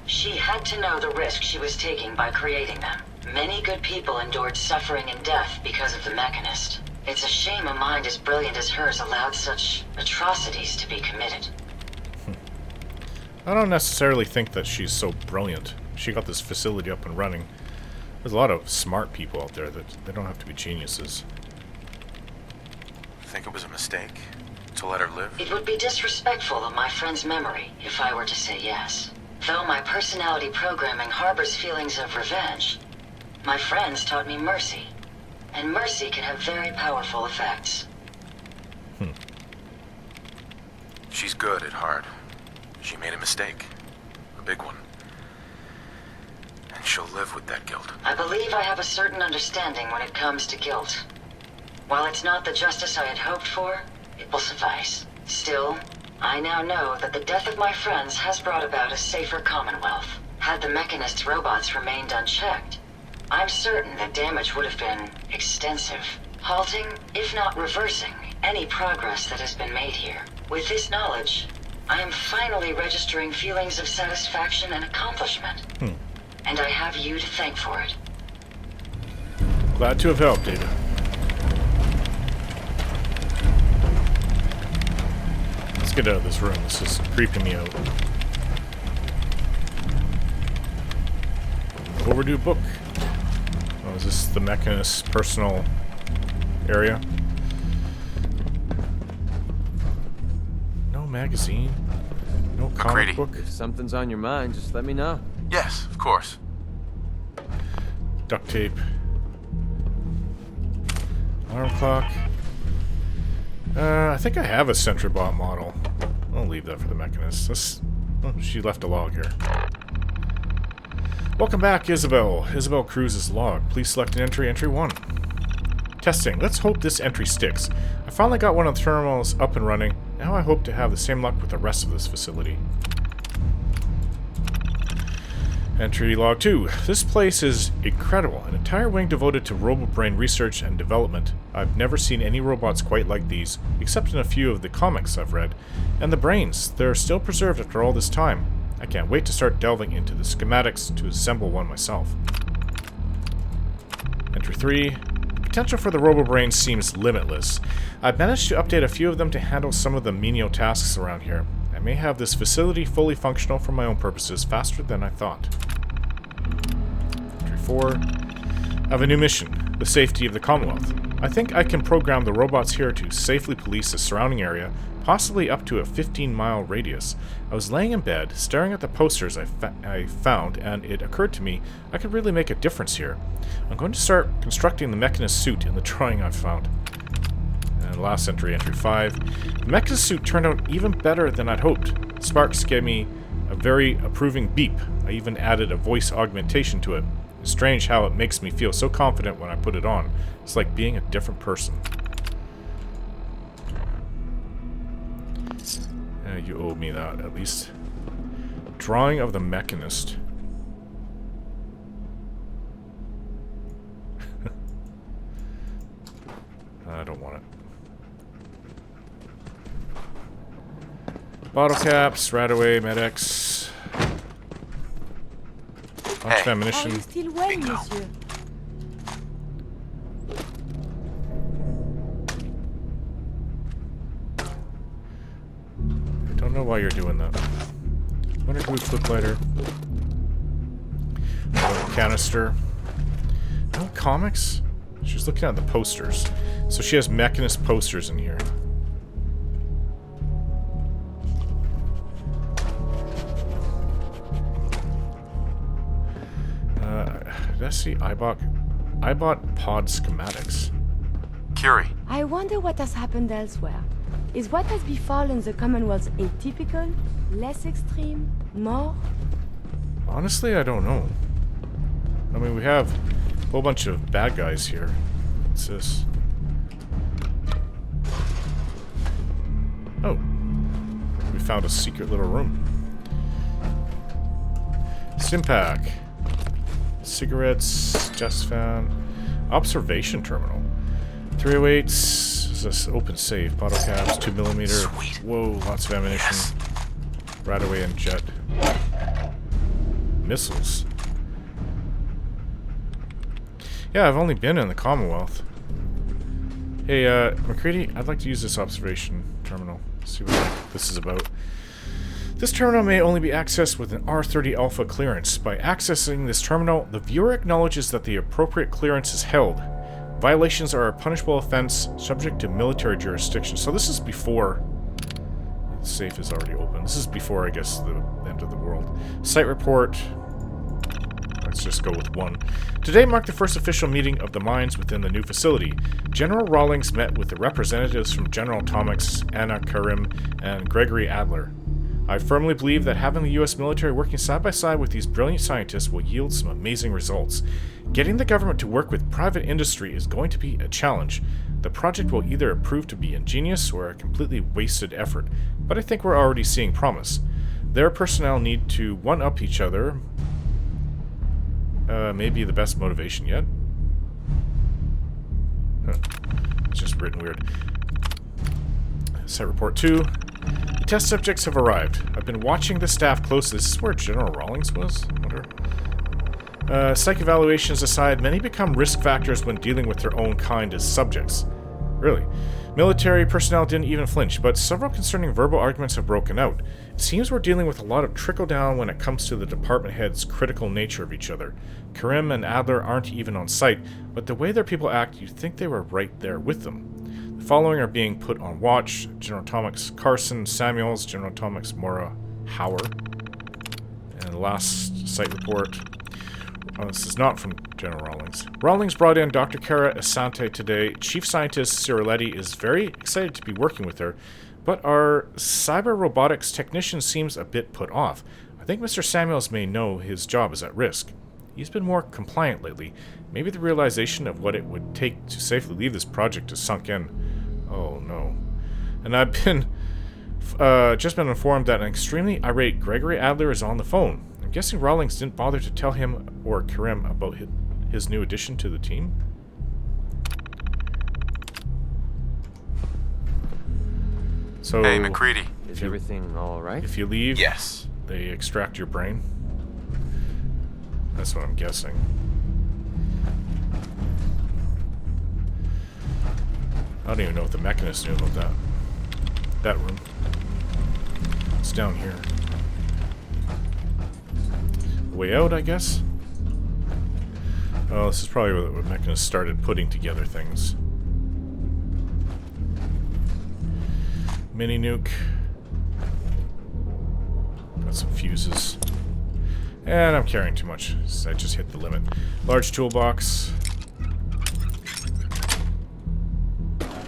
[SPEAKER 4] She had to know the risk she was taking by creating them. Many good people endured suffering and death because of the Mechanist. It's a shame a mind as brilliant as hers allowed such atrocities to be committed.
[SPEAKER 1] I don't necessarily think that she's so brilliant. She got this facility up and running. There's a lot of smart people out there that they don't have to be geniuses.
[SPEAKER 3] Think it was a mistake to let her live?
[SPEAKER 4] It would be disrespectful of my friend's memory if I were to say yes. Though my personality programming harbors feelings of revenge, my friends taught me mercy. And mercy can have very powerful effects.
[SPEAKER 3] She's good at heart. She made a mistake. A big one. And she'll live with that guilt.
[SPEAKER 4] I believe I have a certain understanding when it comes to guilt. While it's not the justice I had hoped for, it will suffice. Still, I now know that the death of my friends has brought about a safer Commonwealth. Had the Mechanist's robots remained unchecked, I'm certain that damage would have been extensive, halting, if not reversing, any progress that has been made here. With this knowledge, I am finally registering feelings of satisfaction and accomplishment. And I have you to thank for it.
[SPEAKER 1] Glad to have helped, Ada. Let's get out of this room. This is creeping me out. Overdue book. Oh, is this the Mechanist's personal area? No magazine. No comic
[SPEAKER 3] McCready.
[SPEAKER 1] book.
[SPEAKER 2] If something's on your mind, just let me know.
[SPEAKER 3] Yes, of course.
[SPEAKER 1] Duct tape. Alarm clock. I think I have a Centribot model. I'll leave that for the Mechanist. Oh, she left a log here. Welcome back, Isabel. Isabel Cruz's log. Please select an entry, entry 1. Testing. Let's hope this entry sticks. I finally got one of the terminals up and running. Now I hope to have the same luck with the rest of this facility. Entry log 2. This place is incredible. An entire wing devoted to RoboBrain research and development. I've never seen any robots quite like these, except in a few of the comics I've read. And the brains, they're still preserved after all this time. I can't wait to start delving into the schematics to assemble one myself. Entry 3. The potential for the RoboBrains seems limitless. I've managed to update a few of them to handle some of the menial tasks around here. I may have this facility fully functional for my own purposes faster than I thought. Entry 4. I have a new mission. The safety of the Commonwealth. I think I can program the robots here to safely police the surrounding area, possibly up to a 15-mile radius. I was laying in bed, staring at the posters I found, and it occurred to me I could really make a difference here. I'm going to start constructing the Mechanist suit in the drawing I've found. And last entry, entry 5. The Mechanist suit turned out even better than I'd hoped. Sparks gave me a very approving beep. I even added a voice augmentation to it. It's strange how it makes me feel so confident when I put it on. It's like being a different person. You owe me that, at least. Drawing of the Mechanist. I don't want it. Bottle caps, Radaway, Med-X. Bunch of
[SPEAKER 5] Are
[SPEAKER 1] ammunition.
[SPEAKER 5] you still well, monsieur?
[SPEAKER 1] I don't know why you're doing that. Wonder glue flip lighter. Canister. No comics? She's looking at the posters. So she has Mechanist posters in here. Did I see I bought pod schematics.
[SPEAKER 3] Curie,
[SPEAKER 5] I wonder what has happened elsewhere. Is what has befallen the Commonwealth atypical, less extreme, more?
[SPEAKER 1] Honestly, I don't know. I mean, we have a whole bunch of bad guys here. What's this? Oh. We found a secret little room. Stimpack. Cigarettes, Jess fan. Observation terminal. 308s. Is this open safe? Bottle caps, 2mm.
[SPEAKER 3] Sweet.
[SPEAKER 1] Whoa, lots of ammunition.
[SPEAKER 3] Yes.
[SPEAKER 1] Radaway and jet. Missiles. Yeah, I've only been in the Commonwealth. Hey, McCready, I'd like to use this observation terminal. See what this is about. This terminal may only be accessed with an R30 Alpha clearance. By accessing this terminal, the viewer acknowledges that the appropriate clearance is held. Violations are a punishable offense subject to military jurisdiction. So this is before... The safe is already open. This is before, I guess, the end of the world. Site report... Let's just go with 1. Today marked the first official meeting of the minds within the new facility. General Rawlings met with the representatives from General Atomics, Anna Karim, and Gregory Adler. I firmly believe that having the US military working side by side with these brilliant scientists will yield some amazing results. Getting the government to work with private industry is going to be a challenge. The project will either prove to be ingenious or a completely wasted effort, but I think we're already seeing promise. Their personnel need to one-up each other. Maybe the best motivation yet. Huh. It's just written weird. Site report 2. The test subjects have arrived. I've been watching the staff closely. This is where General Rawlings was? I wonder. Psych evaluations aside, many become risk factors when dealing with their own kind as subjects. Really. Military personnel didn't even flinch, but several concerning verbal arguments have broken out. It seems we're dealing with a lot of trickle-down when it comes to the department heads' critical nature of each other. Karim and Adler aren't even on site, but the way their people act, you'd think they were right there with them. The following are being put on watch. General Atomics Carson Samuels, General Atomics Maura Hauer. And the last site report... this is not from General Rawlings. Rawlings brought in Dr. Kara Asante today. Chief Scientist Ciruletti is very excited to be working with her, but our cyber robotics technician seems a bit put off. I think Mr. Samuels may know his job is at risk. He's been more compliant lately. Maybe the realization of what it would take to safely leave this project is sunk in. Oh no. And I've been just been informed that an extremely irate Gregory Adler is on the phone. I'm guessing Rawlings didn't bother to tell him or Karim about his new addition to the team. So,
[SPEAKER 3] hey, McCready.
[SPEAKER 2] Is everything all right?
[SPEAKER 1] If you leave,
[SPEAKER 3] Yes.
[SPEAKER 1] they extract your brain. That's what I'm guessing. I don't even know what the Mechanist knew about that. That room. It's down here. Way out, I guess? Oh, this is probably where the Mechanist started putting together things. Mini nuke. Got some fuses. And I'm carrying too much. I just hit the limit. Large toolbox.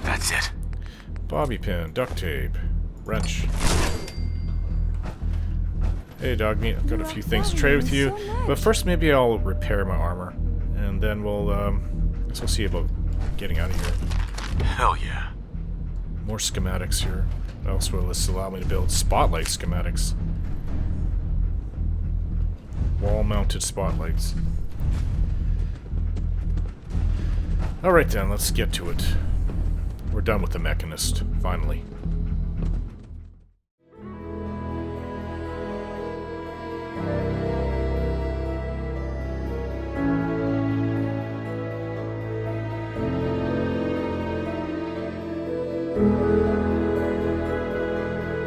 [SPEAKER 3] That's it.
[SPEAKER 1] Bobby pin, duct tape, wrench. Hey dog meat, I've got a few things to trade with you. But first maybe I'll repair my armor. And then we'll, I guess we'll see about getting out of here.
[SPEAKER 3] Hell yeah.
[SPEAKER 1] More schematics here. What else will this allow me to build? Spotlight schematics. Wall-mounted spotlights. Alright then, let's get to it. We're done with the Mechanist, finally.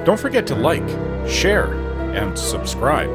[SPEAKER 1] Don't forget to like, share, and subscribe.